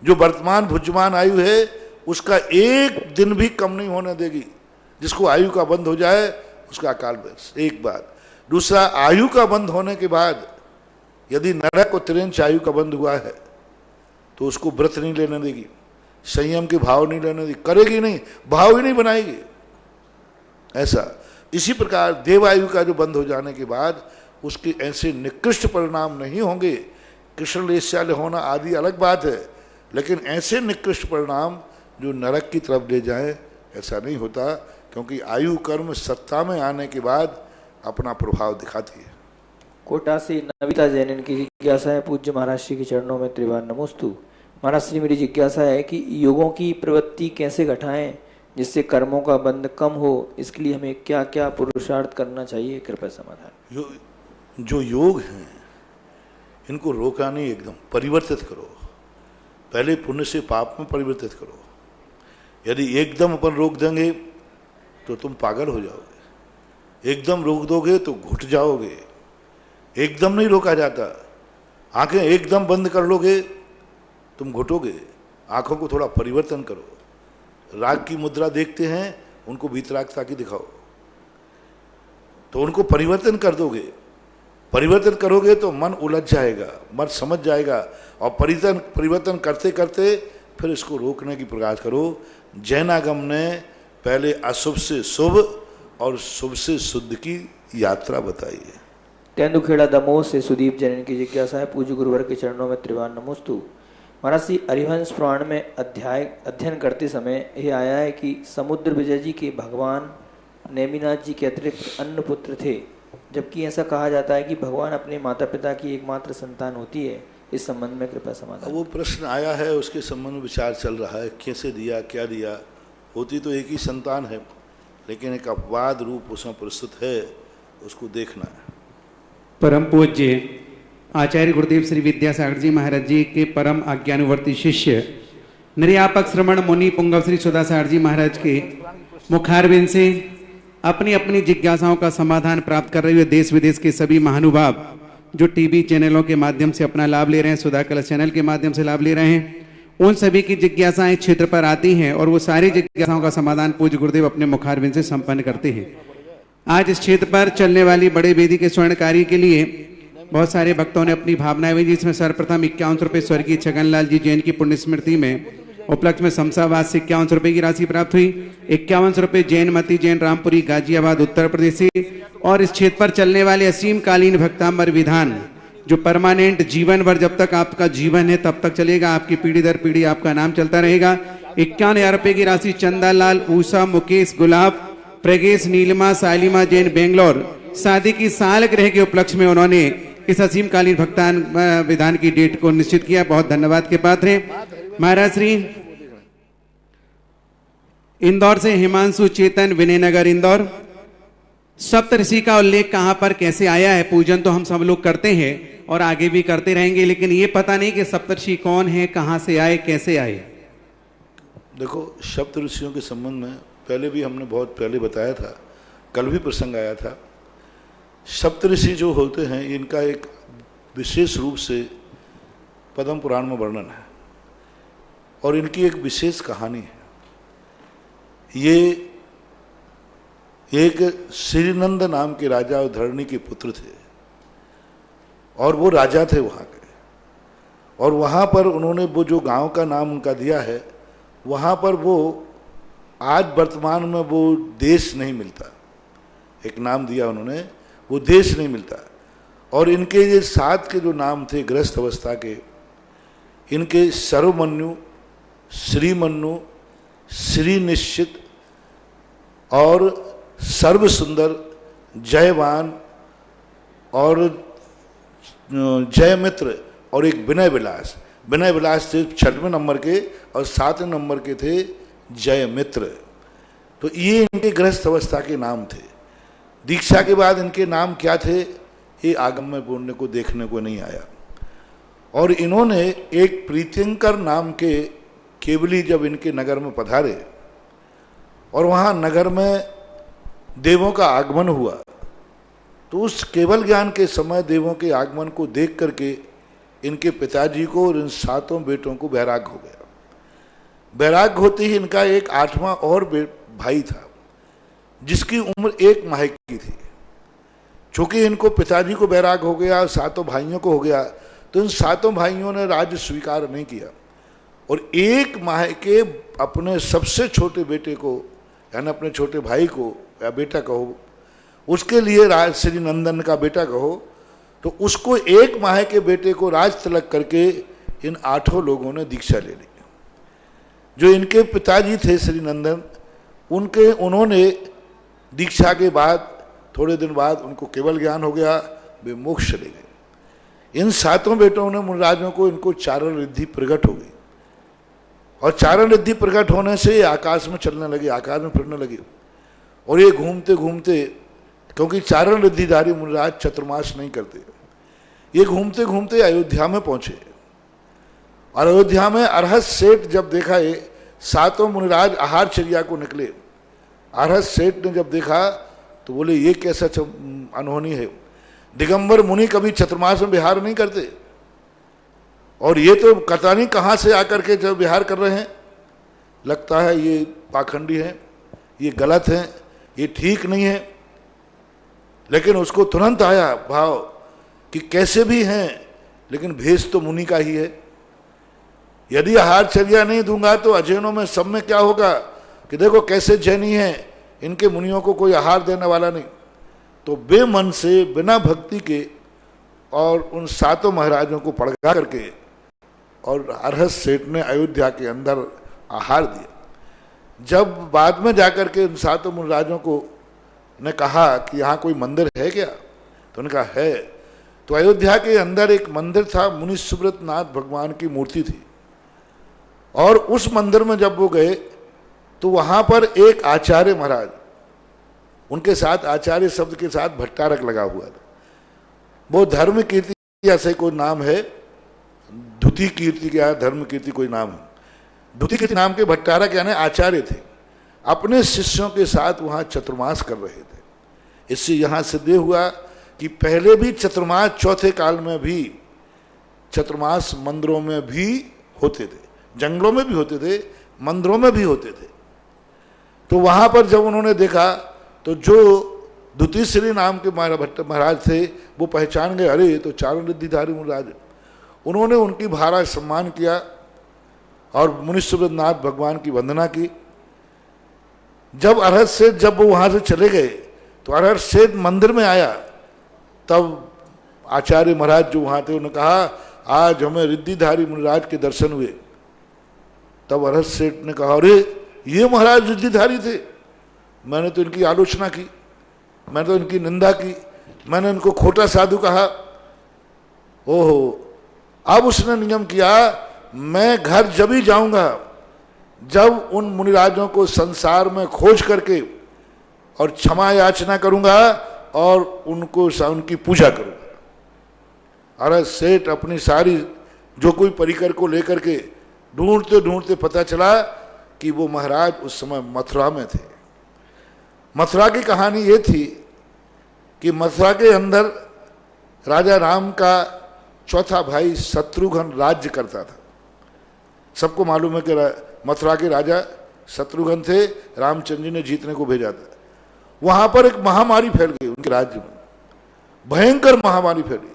जो वर्तमान भुज्यमान आयु है उसका एक दिन भी कम नहीं होने देगी। जिसको आयु का बंद हो जाए उसका अकाल में, एक बात। दूसरा, आयु का बंद होने के बाद यदि नरक और त्रिंच आयु का बंद हुआ है तो उसको व्रत नहीं लेने देगी, संयम के भाव नहीं लेने देगी, करेगी नहीं, भाव ही नहीं बनाएगी। ऐसा इसी प्रकार देवायु का जो बंद हो जाने के बाद उसके ऐसे निकृष्ट परिणाम नहीं होंगे। कृष्ण लेस्याल होना आदि अलग बात है, लेकिन ऐसे निकृष्ट परिणाम जो नरक की तरफ ले जाएं ऐसा नहीं होता, क्योंकि आयु कर्म सत्ता में आने के बाद अपना प्रभाव दिखाती है। कोटा से नविता जैन की जिज्ञासा है, पूज्य महाराज श्री के चरणों में त्रिवार नमोस्तु। महाराज श्री, मेरी जिज्ञासा है कि योगों की प्रवृत्ति कैसे घटाएं जिससे कर्मों का बंध कम हो, इसके लिए हमें क्या क्या पुरुषार्थ करना चाहिए, कृपया समाधान। जो योग हैं इनको रोका नहीं, एकदम परिवर्तित करो। पहले पुण्य से पाप में परिवर्तित करो। यदि एकदम अपन रोक देंगे तो तुम पागल हो जाओगे, एकदम रोक दोगे तो घुट जाओगे। एकदम नहीं रोका जाता, आंखें एकदम बंद कर लोगे तुम घुटोगे। आंखों को थोड़ा परिवर्तन करो। राग की मुद्रा देखते हैं, उनको वीतरागता की दिखाओ, तो उनको परिवर्तन कर दोगे। परिवर्तन करोगे तो मन उलझ जाएगा, मन समझ जाएगा, और परिवर्तन करते करते फिर इसको रोकने की प्रयास करो। जैनागम ने पहले अशुभ से शुभ और शुभ से शुद्ध की यात्रा बताई है। तेंदुखेड़ा दमोह से सुदीप जैन की जिज्ञासा है, पूज्य गुरुवर के चरणों में त्रिवार नमोस्तु। महाराज श्री, हरिवंश पुराण में अध्ययन करते समय यह आया है कि समुद्र विजय जी के भगवान नेमिनाथ जी के अतिरिक्त अन्य पुत्र थे, जबकि ऐसा कहा जाता है कि भगवान अपने माता पिता की एकमात्र संतान होती है। इस संबंध में कृपया समाधान। वो प्रश्न आया है, उसके संबंध में विचार चल रहा है, कैसे दिया, क्या दिया। होती तो एक ही संतान है, लेकिन एक अपवाद रूप उसमें प्रस्तुत है, उसको देखना है। परम पूज्य आचार्य गुरुदेव श्री विद्यासागर जी महाराज जी के परम आज्ञानुवर्ती शिष्य निर्यापक श्रमण मुनि पुंगव श्री सुधासागर जी महाराज के मुखारबिंद से अपनी अपनी जिज्ञासाओं का समाधान प्राप्त कर रहे हुए देश विदेश के सभी महानुभाव जो टीवी चैनलों के माध्यम से अपना लाभ ले रहे हैं, सुधा कलश चैनल के माध्यम से लाभ ले रहे हैं, उन सभी की जिज्ञासाएं क्षेत्र पर आती हैं और वो सारी जिज्ञासाओं का समाधान पूज्य गुरुदेव अपने मुखारबिंद से संपन्न करते हैं। आज इस क्षेत्र पर चलने वाली बड़े वेदी के स्वर्ण कार्य के लिए बहुत सारे भक्तों ने अपनी भावनाएं भेजी, जिसमें सर्वप्रथम 51 रुपये स्वर्गीय छगनलाल जी जैन की पुण्य स्मृति में उपलक्ष्य में शमशाबाद से 51 रुपये की राशि प्राप्त हुई, 51 रुपये जैनमती जैन रामपुरी गाजियाबाद उत्तर प्रदेश से, और इस क्षेत्र पर चलने वाले असीमकालीन भक्तांबर विधान जो परमानेंट जीवन भर जब तक आपका जीवन है तब तक चलेगा, आपकी पीढ़ी दर पीढ़ी आपका नाम चलता रहेगा। 51,000 रुपये की राशि चंदालाल ऊषा मुकेश गुलाब प्रगेश नीलिमा सालिमा जैन बेंगलोर शादी की सालगिरह के उपलक्ष्य में उन्होंने इस असीमकालीन भक्तान विधान की डेट को निश्चित किया। बहुत धन्यवाद के पात्र हैं। महाराज श्री इंदौर से हिमांशु चेतन विनयनगर इंदौर, सप्तऋषि का उल्लेख कहां पर कैसे आया है? पूजन तो हम सब लोग करते हैं और आगे भी करते रहेंगे, लेकिन ये पता नहीं कि सप्तऋषि कौन है, कहां से आए, कैसे आए। देखो, सप्तऋषियों के संबंध में पहले भी हमने बहुत पहले बताया था, कल भी प्रसंग आया था। सप्तऋषि जो होते हैं इनका एक विशेष रूप से पद्म पुराण में वर्णन है और इनकी एक विशेष कहानी है। ये एक श्रीनंद नाम के राजा और धरणी के पुत्र थे और वो राजा थे वहाँ के, और वहाँ पर उन्होंने वो जो गांव का नाम उनका दिया है, वहाँ पर वो आज वर्तमान में वो देश नहीं मिलता, एक नाम दिया उन्होंने, वो देश नहीं मिलता। और इनके ये 7 के जो नाम थे गृहस्थ अवस्था के, इनके सर्वमन्यु, श्रीमन्यु, श्री निश्चित और सर्व सुंदर, जयवान और जयमित्र और एक विनय विलास। विनय विलास थे 6वें नंबर के और 7वें नंबर के थे जयमित्र। तो ये इनके गृहस्थ अवस्था के नाम थे। दीक्षा के बाद इनके नाम क्या थे ये आगम में बोलने को देखने को नहीं आया। और इन्होंने एक प्रीत्यंकर नाम के केवली जब इनके नगर में पधारे और वहाँ नगर में देवों का आगमन हुआ, तो उस केवल ज्ञान के समय देवों के आगमन को देख करके इनके पिताजी को और इन 7 बेटों को वैराग्य हो गया। वैराग्य होते ही इनका एक 8वां और भाई था जिसकी उम्र 1 माह की थी। चूंकि इनको पिताजी को वैराग्य हो गया, 7 भाइयों को हो गया, तो इन 7 भाइयों ने राज्य स्वीकार नहीं किया और 1 माह के अपने सबसे छोटे बेटे को, यानी अपने छोटे भाई को या बेटा कहो, उसके लिए राज श्री नंदन का बेटा कहो, तो उसको 1 माह के बेटे को राज तिलक करके इन 8 लोगों ने दीक्षा ले ली। जो इनके पिताजी थे श्री नंदन, उन्होंने दीक्षा के बाद थोड़े दिन बाद उनको केवल ज्ञान हो गया, वे मोक्ष चले गए। इन 7 बेटों ने मुनिराजों को इनको चारण रिद्धि प्रकट हो गई और चारण रिद्धि प्रकट होने से आकाश में चलने लगे, आकाश में फिरने लगे। और ये घूमते घूमते, क्योंकि चारण रिद्धिधारी मुनिराज चतुर्मास नहीं करते, ये घूमते घूमते अयोध्या में पहुंचे। और अयोध्या में अरहत सेठ जब देखा, ये 7 मुनिराज आहारचर्या को निकले, अरहत सेठ ने जब देखा तो बोले ये कैसा अनहोनी है, दिगंबर मुनि कभी चतुर्मास में विहार नहीं करते और ये तो पता नहीं कहाँ से आकर के जब विहार कर रहे हैं, लगता है ये पाखंडी हैं, ये गलत हैं, ये ठीक नहीं है। लेकिन उसको तुरंत आया भाव कि कैसे भी हैं लेकिन भेष तो मुनि का ही है। यदि आहारचर्या नहीं दूंगा तो अजैनों में सब में क्या होगा कि देखो कैसे जैनी हैं, इनके मुनियों को कोई आहार देने वाला नहीं। तो बेमन से बिना भक्ति के और उन 7 महाराजों को पड़गा करके और अरहत सेठ ने अयोध्या के अंदर आहार दिया। जब बाद में जाकर के उन 7 महाराजों को ने कहा कि यहाँ कोई मंदिर है क्या, तो उन्होंने कहा है। तो अयोध्या के अंदर एक मंदिर था, मुनि सुब्रत नाथ भगवान की मूर्ति थी, और उस मंदिर में जब वो गए तो वहाँ पर एक आचार्य महाराज, उनके साथ आचार्य शब्द के साथ भट्टारक लगा हुआ था, वो धर्म कीर्ति ऐसे कोई नाम है, धुति कीर्ति या धर्म कीर्ति कोई नाम है। धुति कीर्ति नाम के भट्टारक यानी आचार्य थे, अपने शिष्यों के साथ वहाँ चतुर्मास कर रहे थे। इससे यहाँ सिद्ध हुआ कि पहले भी चतुर्मास चौथे काल में भी चतुर्मास मंदिरों में भी होते थे, जंगलों में भी होते थे, मंदिरों में भी होते थे। तो वहाँ पर जब उन्होंने देखा तो जो द्वितीय नाम के महाराज थे वो पहचान गए, अरे ये तो चारों रिद्धिधारी महाराज। उन्होंने उनकी भारा सम्मान किया और मुनि सुब्रतनाथ भगवान की वंदना की। जब अरहत सेठ जब वो वहाँ से चले गए तो अरहत सेठ मंदिर में आया, तब आचार्य महाराज जो वहाँ थे उन्होंने कहा आज हमें रिद्धिधारी मुनिराज के दर्शन हुए। तब अरहत सेठ ने कहा अरे ये महाराज रिद्धिधारी थे, मैंने तो इनकी आलोचना की, मैंने तो इनकी निंदा की, मैंने इनको खोटा साधु कहा। ओहो, अब उसने नियम किया मैं घर जब ही जाऊंगा जब उन मुनिराजों को संसार में खोज करके और क्षमा याचना करूंगा और उनकी पूजा करूंगा। अरे सेठ अपनी सारी जो कोई परिकर को लेकर के ढूंढते ढूंढते पता चला कि वो महाराज उस समय मथुरा में थे। मथुरा की कहानी ये थी कि मथुरा के अंदर राजा राम का चौथा भाई शत्रुघ्न राज्य करता था। सबको मालूम है कि मथुरा के राजा शत्रुघ्न थे, रामचंद्र जी ने जीतने को भेजा था। वहां पर एक महामारी फैल गई उनके राज्य में, भयंकर महामारी फैली।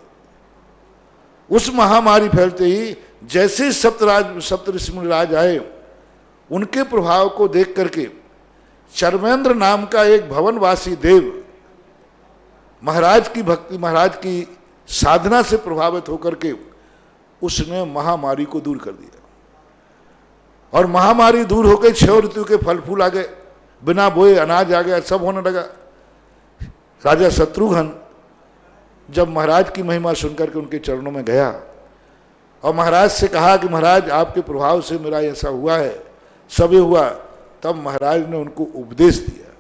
उस महामारी फैलते ही जैसे सप्तऋषि मुनिराज आए, उनके प्रभाव को देख करके चर्मेंद्र नाम का एक भवनवासी देव महाराज की भक्ति, महाराज की साधना से प्रभावित होकर के उसने महामारी को दूर कर दिया और महामारी दूर हो गई। 6 ऋतु के फल फूल आ गए, बिना बोए अनाज आ गया, सब होने लगा। राजा शत्रुघ्न जब महाराज की महिमा सुनकर के उनके चरणों में गया और महाराज से कहा कि महाराज आपके प्रभाव से मेरा ऐसा हुआ है, सब ये हुआ, तब महाराज ने उनको उपदेश दिया,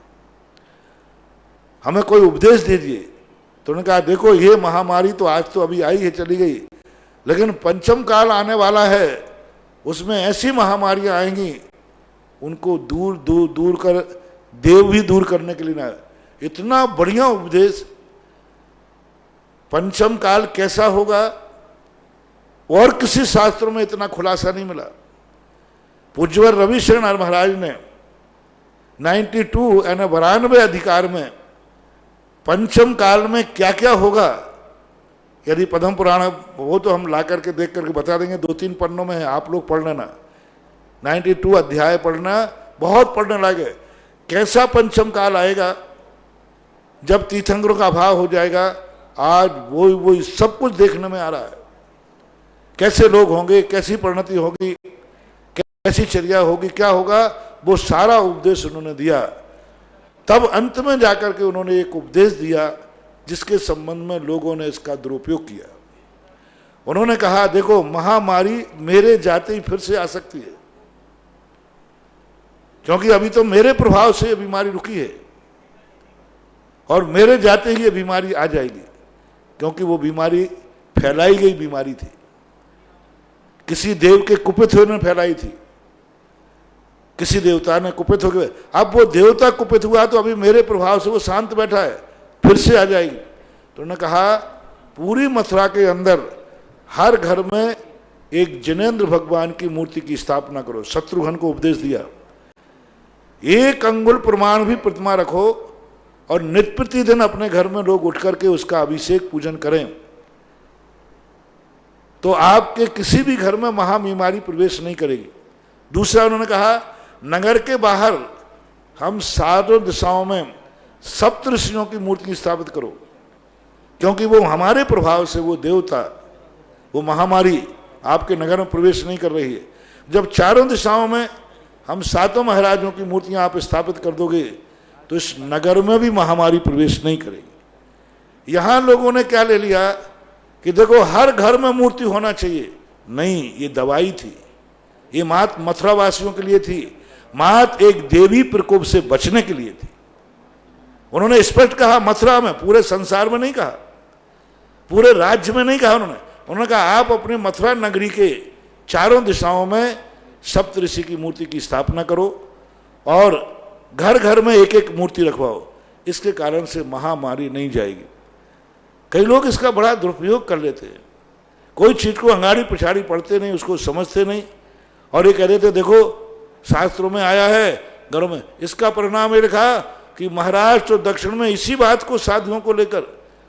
हमें कोई उपदेश दे दिए। तो उन्होंने कहा देखो ये महामारी तो आज तो अभी आई है, चली गई, लेकिन पंचम काल आने वाला है, उसमें ऐसी महामारियां आएंगी उनको दूर दूर दूर कर देव भी दूर करने के लिए ना। इतना बढ़िया उपदेश। पंचम काल कैसा होगा और किसी शास्त्रों में इतना खुलासा नहीं मिला। पूज्यवर रविशरण महाराज ने 92 यानी 92 अधिकार में पंचम काल में क्या क्या होगा, यदि पद्म पुराण वो तो हम ला करके देख करके बता देंगे, 2-3 पन्नों में है, आप लोग पढ़ लेना। 92 अध्याय पढ़ना, बहुत पढ़ने लागे। कैसा पंचम काल आएगा जब तीर्थंकरों का अभाव हो जाएगा, आज वो सब कुछ देखने में आ रहा है। कैसे लोग होंगे, कैसी परिणति होगी, कैसी चर्या होगी, क्या होगा, वो सारा उपदेश उन्होंने दिया। तब अंत में जाकर के उन्होंने एक उपदेश दिया जिसके संबंध में लोगों ने इसका दुरुपयोग किया। उन्होंने कहा देखो महामारी मेरे जाते ही फिर से आ सकती है, क्योंकि अभी तो मेरे प्रभाव से ये बीमारी रुकी है और मेरे जाते ही ये बीमारी आ जाएगी, क्योंकि वो बीमारी फैलाई गई बीमारी थी, किसी देव के कुपित होने फैलाई थी, किसी देवता ने कुपित हो गए। अब वो देवता कुपित हुआ तो अभी मेरे प्रभाव से वो शांत बैठा है, फिर से आ जाएगी। तो उन्होंने कहा पूरी मथुरा के अंदर हर घर में एक जिनेंद्र भगवान की मूर्ति की स्थापना करो। शत्रुघ्न को उपदेश दिया, 1 अंगुल प्रमाण भी प्रतिमा रखो और नित्य प्रतिदिन अपने घर में लोग उठ करके उसका अभिषेक पूजन करें, तो आपके किसी भी घर में महाबीमारी प्रवेश नहीं करेगी। दूसरा उन्होंने कहा नगर के बाहर हम चारों दिशाओं में सप्तऋषियों की मूर्ति स्थापित करो, क्योंकि वो हमारे प्रभाव से वो देवता, वो महामारी आपके नगर में प्रवेश नहीं कर रही है। जब चारों दिशाओं में हम 7 महाराजों की मूर्तियां आप स्थापित कर दोगे तो इस नगर में भी महामारी प्रवेश नहीं करेगी। यहां लोगों ने क्या ले लिया कि देखो हर घर में मूर्ति होना चाहिए, नहीं, ये दवाई थी, ये मात मथुरा वासियों के लिए थी, मात एक देवी प्रकोप से बचने के लिए थी। उन्होंने स्पष्ट कहा मथुरा में, पूरे संसार में नहीं कहा। पूरे राज्य में नहीं कहा उन्होंने कहा आप अपने मथुरा नगरी के चारों दिशाओं में सप्तऋषि की मूर्ति की स्थापना करो और घर घर में एक एक मूर्ति रखवाओ। इसके कारण से महामारी नहीं जाएगी। कई लोग इसका बड़ा दुरुपयोग कर लेते हैं, कोई चीज को अंगाड़ी पिछाड़ी पढ़ते नहीं, उसको समझते नहीं, और ये कह देते देखो शास्त्रों में आया है घरों में। इसका परिणाम ये लिखा कि महाराष्ट्र और दक्षिण में इसी बात को साधुओं को लेकर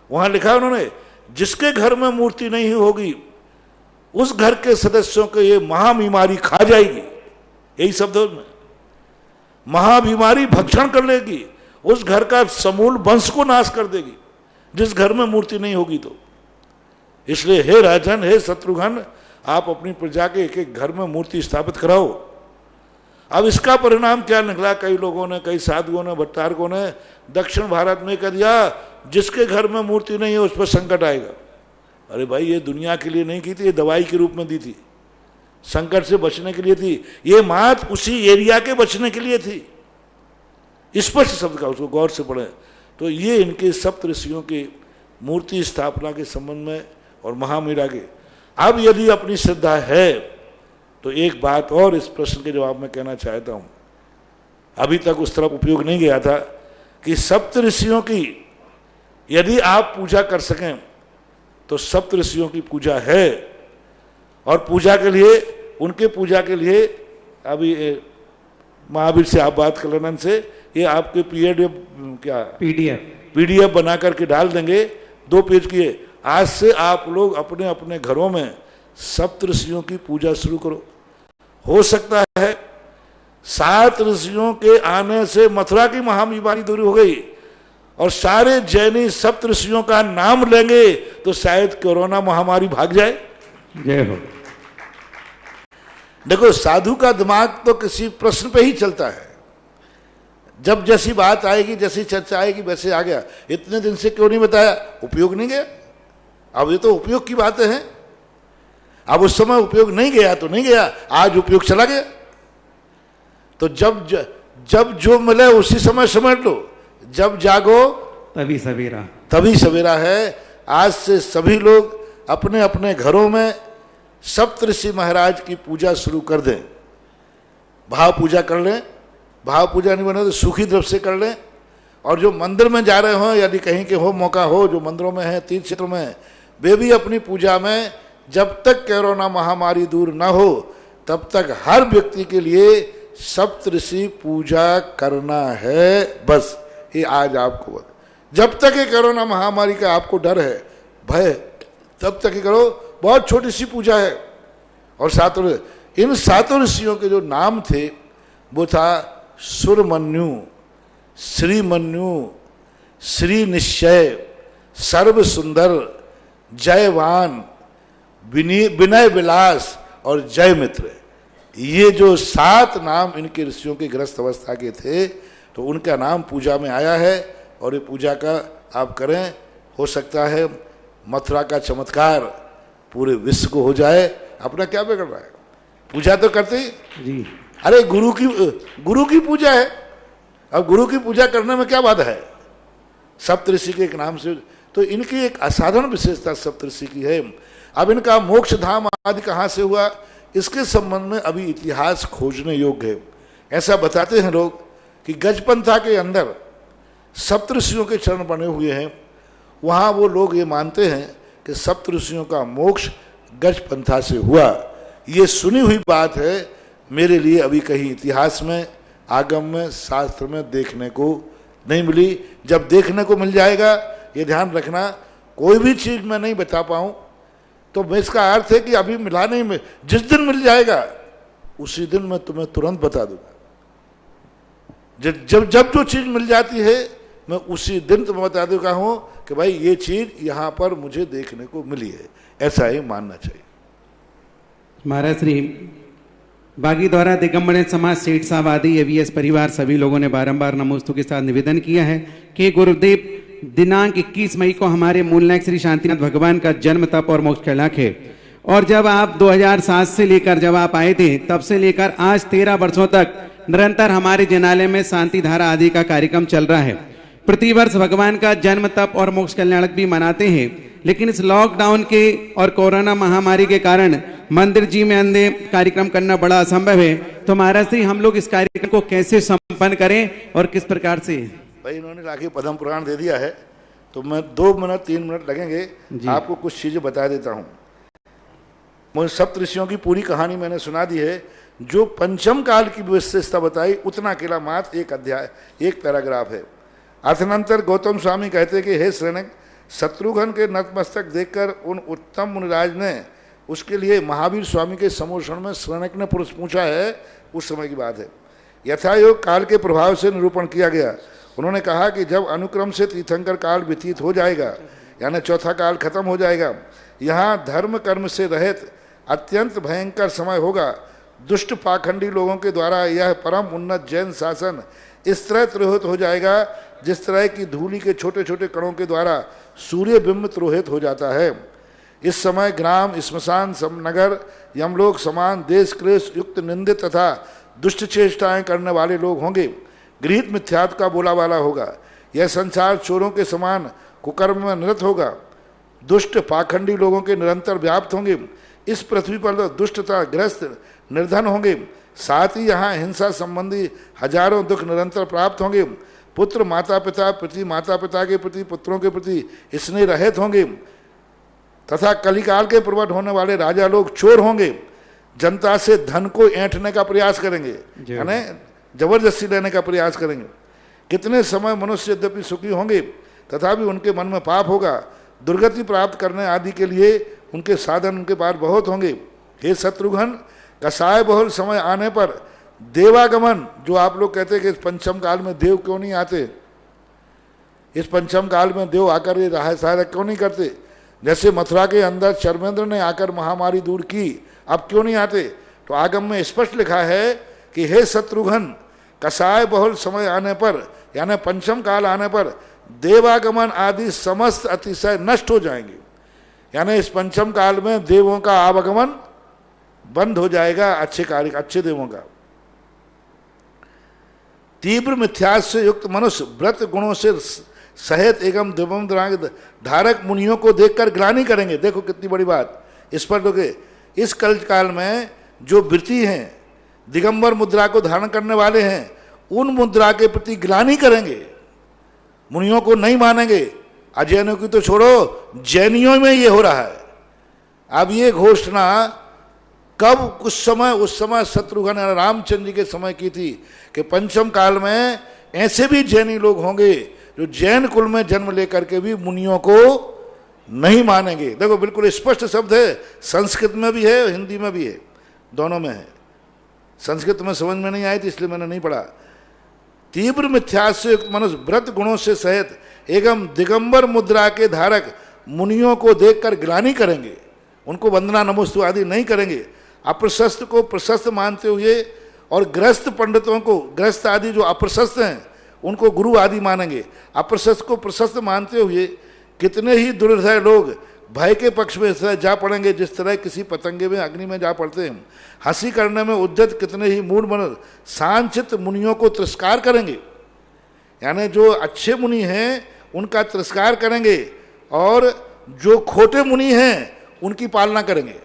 वहां लिखा उन्होंने, जिसके घर में मूर्ति नहीं होगी उस घर के सदस्यों को ये महाबीमारी खा जाएगी। यही शब्दों में महाबीमारी भक्षण कर लेगी, उस घर का समूल वंश को नाश कर देगी जिस घर में मूर्ति नहीं होगी तो। इसलिए हे राजन, हे शत्रुघ्न, आप अपनी प्रजा के एक एक घर में मूर्ति स्थापित कराओ। अब इसका परिणाम क्या निकला? कई लोगों ने, कई साधुओं ने, भट्टारकों ने दक्षिण भारत में कह दिया जिसके घर में मूर्ति नहीं है उस पर संकट आएगा। अरे भाई, ये दुनिया के लिए नहीं की थी, ये दवाई के रूप में दी थी, संकट से बचने के लिए थी। ये मात उसी एरिया के बचने के लिए थी। स्पष्ट शब्द का, उसको गौर से पढ़ें। तो ये इनके सप्तऋषियों की मूर्ति स्थापना के संबंध में और महामीरा के। अब यदि अपनी श्रद्धा है तो एक बात और इस प्रश्न के जवाब में कहना चाहता हूं, अभी तक उस तरफ उपयोग नहीं गया था, कि सप्तऋषियों की यदि आप पूजा कर सकें तो सप्तऋषियों की पूजा है। और पूजा के लिए, उनके पूजा के लिए अभी महावीर से आप बात कर लेना से, ये आपके पीडीएफ बना करके डाल देंगे, 2 पेज की। आज से आप लोग अपने अपने घरों में सप्तऋषियों की पूजा शुरू करो। हो सकता है 7 ऋषियों के आने से मथुरा की महाबीमारी दूर हो गई और सारे जैनी सप्तऋषियों का नाम लेंगे तो शायद कोरोना महामारी भाग जाए। जय हो। देखो, साधु का दिमाग तो किसी प्रश्न पे ही चलता है। जब जैसी बात आएगी, जैसी चर्चा आएगी, वैसे आ गया। इतने दिन से क्यों नहीं बताया? उपयोग नहीं गया। अब ये तो उपयोग की बातें हैं। अब उस समय उपयोग नहीं गया तो नहीं गया, आज उपयोग चला गया। तो जब जो मिले उसी समय समझ लो, जब जागो तभी सवेरा, तभी सवेरा है। आज से सभी लोग अपने अपने घरों में सप्तऋषि महाराज की पूजा शुरू कर दें। भाव पूजा कर लें, भाव पूजा नहीं बने तो सूखी द्रव्य से कर लें। और जो मंदिर में जा रहे हो, यदि कहीं के हो मौका हो, जो मंदिरों में है, तीर्थ क्षेत्रों में, वे भी अपनी पूजा में, जब तक कोरोना महामारी दूर ना हो तब तक हर व्यक्ति के लिए सप्तऋषि पूजा करना है। बस ये आज आपको, जब तक ये कोरोना महामारी का आपको डर है, भय, तब तक ही करो। बहुत छोटी सी पूजा है। और इन 7 ऋषियों के जो नाम थे वो था सुरमन्यु, श्रीमन्यु, श्री निश्चय, सर्व सुंदर, जयवान, विनय विलास और जय मित्र। ये जो 7 नाम इनके ऋषियों के गृहस्थ अवस्था के थे, तो उनका नाम पूजा में आया है। और ये पूजा का आप करें, हो सकता है मथुरा का चमत्कार पूरे विश्व को हो जाए। अपना क्या बिगड़ रहा है? पूजा तो करते ही जी। अरे गुरु की पूजा है। अब गुरु की पूजा करने में क्या बाधा है? सप्तऋषि के एक नाम से, तो इनकी एक असाधारण विशेषता सप्तऋषि की है। अब इनका मोक्ष धाम आदि कहाँ से हुआ, इसके संबंध में अभी इतिहास खोजने योग्य है। ऐसा बताते हैं लोग कि गजपंथा के अंदर सप्तऋषियों के चरण बने हुए हैं। वहाँ वो लोग ये मानते हैं कि सप्तऋषियों का मोक्ष गजपंथा से हुआ। ये सुनी हुई बात है, मेरे लिए अभी कहीं इतिहास में, आगम में, शास्त्र में देखने को नहीं मिली। जब देखने को मिल जाएगा, ये ध्यान रखना, कोई भी चीज़ मैं नहीं बता पाऊँ तो मैं, इसका अर्थ है कि अभी मिला नहीं, जिस दिन मिल जाएगा उसी दिन मैं तुम्हें तुरंत बता दूंगा। जब जो चीज़ मिल जाती है मैं उसी दिन तुम्हें बता दूंगा हूँ कि भाई ये चीज़ यहाँ पर मुझे देखने को मिली है। ऐसा ही मानना चाहिए। महाराज श्री बागी द्वारा दिगंबर समाज सेठ साहब आदि एवीएस परिवार सभी लोगों ने बारंबार नमोस्तु के साथ निवेदन किया है कि गुरुदेव दिनांक 21 मई को हमारे मूल नायक श्री शांतिनाथ भगवान का जन्म, तप और मोक्ष कैलाश है। और जब आप 2007 से लेकर जब आप आए थे, तब से लेकर आज 13 वर्षों तक निरंतर हमारे जिनालय में शांति धारा आदि का कार्यक्रम चल रहा है। प्रतिवर्ष भगवान का जन्म, तप और मोक्ष कल्याणक भी मनाते हैं। लेकिन इस लॉकडाउन के और कोरोना महामारी के कारण मंदिर जी में अंदर कार्यक्रम करना बड़ा असंभव है। तो महाराज जी हम लोग इस कार्यक्रम को कैसे संपन्न करें और किस प्रकार से? भाई इन्होंने लाके पद्म पुराण दे दिया है, तो मैं 2 मिनट 3 मिनट लगेंगे, आपको कुछ चीजें बता देता हूँ। मुझे सप्तऋषियों की पूरी कहानी मैंने सुना दी है। जो पंचम काल की विशेषता बताई उतना अकेला मात्र एक अध्याय, एक पैराग्राफ है। अर्थानंतर गौतम स्वामी कहते कि हे शरणक, शत्रुघ्न के नतमस्तक देखकर उन उत्तम मुनिराज ने उसके लिए महावीर स्वामी के समोषण में शरणक ने पूछा है। उस समय की बात है। यथायोग काल के प्रभाव से निरूपण किया गया। उन्होंने कहा कि जब अनुक्रम से तीर्थंकर काल व्यतीत हो जाएगा, यानी चौथा काल खत्म हो जाएगा, यहाँ धर्म कर्म से रहित अत्यंत भयंकर समय होगा। दुष्ट पाखंडी लोगों के द्वारा यह परम उन्नत जैन शासन इस तरह तिरोहित हो जाएगा जिस तरह की धूलि के छोटे छोटे कणों के द्वारा सूर्य बिंब तिरोहित हो जाता है। इस समय ग्राम, श्मशान, नगर, यमलोक समान देश क्लेश युक्त निंदित तथा दुष्ट चेष्टाएं करने वाले लोग होंगे। गृहीत मिथ्यात्व का बोलावाला होगा। यह संसार चोरों के समान कुकर्म में निरत होगा। दुष्ट पाखंडी लोगों के निरंतर व्याप्त होंगे। इस पृथ्वी पर दुष्टता ग्रस्त निर्धन होंगे। साथ ही यहाँ हिंसा संबंधी हजारों दुख निरंतर प्राप्त होंगे। पुत्र माता पिता प्रति, माता पिता के प्रति, पुत्रों के प्रति स्नेह रहित होंगे तथा कलिकाल के प्रवट होने वाले राजा लोग चोर होंगे। जनता से धन को ऐंठने का प्रयास करेंगे, यानी जबरदस्ती लेने का प्रयास करेंगे। कितने समय मनुष्य यद्यपि सुखी होंगे तथापि उनके मन में पाप होगा। दुर्गति प्राप्त करने आदि के लिए उनके साधन उनके पास बहुत होंगे। हे शत्रुघ्न, कसाय बहुल समय आने पर देवागमन, जो आप लोग कहते हैं कि इस पंचम काल में देव क्यों नहीं आते, इस पंचम काल में देव आकर ये सहायता क्यों नहीं करते? जैसे मथुरा के अंदर चर्मेंद्र ने आकर महामारी दूर की, अब क्यों नहीं आते? तो आगम में स्पष्ट लिखा है कि हे शत्रुघ्न, कसाय बहुल समय आने पर, यानी पंचम काल आने पर देवागमन आदि समस्त अतिशय नष्ट हो जाएंगे। यानी इस पंचम काल में देवों का आवागमन बंद हो जाएगा, अच्छे कार्य, अच्छे देवों का। तीव्र मिथ्यास से युक्त मनुष्य व्रत गुणों से सहित एवं दिवम धारक मुनियों को देखकर ग्लानि करेंगे। देखो कितनी बड़ी बात इस पर लोगे। इस कल काल में जो वृत्ति हैं, दिगंबर मुद्रा को धारण करने वाले हैं, उन मुद्रा के प्रति ग्लानि करेंगे, मुनियों को नहीं मानेंगे। अजैनियों की तो छोड़ो, जैनियों में ये हो रहा है। अब ये घोषणा कब, उस समय शत्रुघ्न रामचंद्र जी के समय की थी कि पंचम काल में ऐसे भी जैनी लोग होंगे जो जैन कुल में जन्म लेकर के भी मुनियों को नहीं मानेंगे। देखो बिल्कुल स्पष्ट शब्द है, संस्कृत में भी है, हिंदी में भी है, दोनों में है। संस्कृत में समझ में नहीं आई थी इसलिए मैंने नहीं पढ़ा। तीव्र मिथ्यास से युक्त मनुष्य व्रत गुणों से सहित एवं दिगंबर मुद्रा के धारक मुनियों को देखकर ग्लानि करेंगे, उनको वंदना नमोस्तु आदि नहीं करेंगे। अप्रशस्त को प्रशस्त मानते हुए और ग्रस्त पंडितों को, ग्रस्त आदि जो अप्रशस्त हैं उनको गुरु आदि मानेंगे। अप्रशस्त को प्रशस्त मानते हुए कितने ही दुर्हृदय लोग भय के पक्ष में इस तरह जा पड़ेंगे जिस तरह किसी पतंगे में अग्नि में जा पड़ते हैं। हंसी करने में उद्यत कितने ही मूढ़ मनुष्य सांचित मुनियों को तिरस्कार करेंगे, यानी जो अच्छे मुनि हैं उनका तिरस्कार करेंगे और जो खोटे मुनि हैं उनकी पालना करेंगे।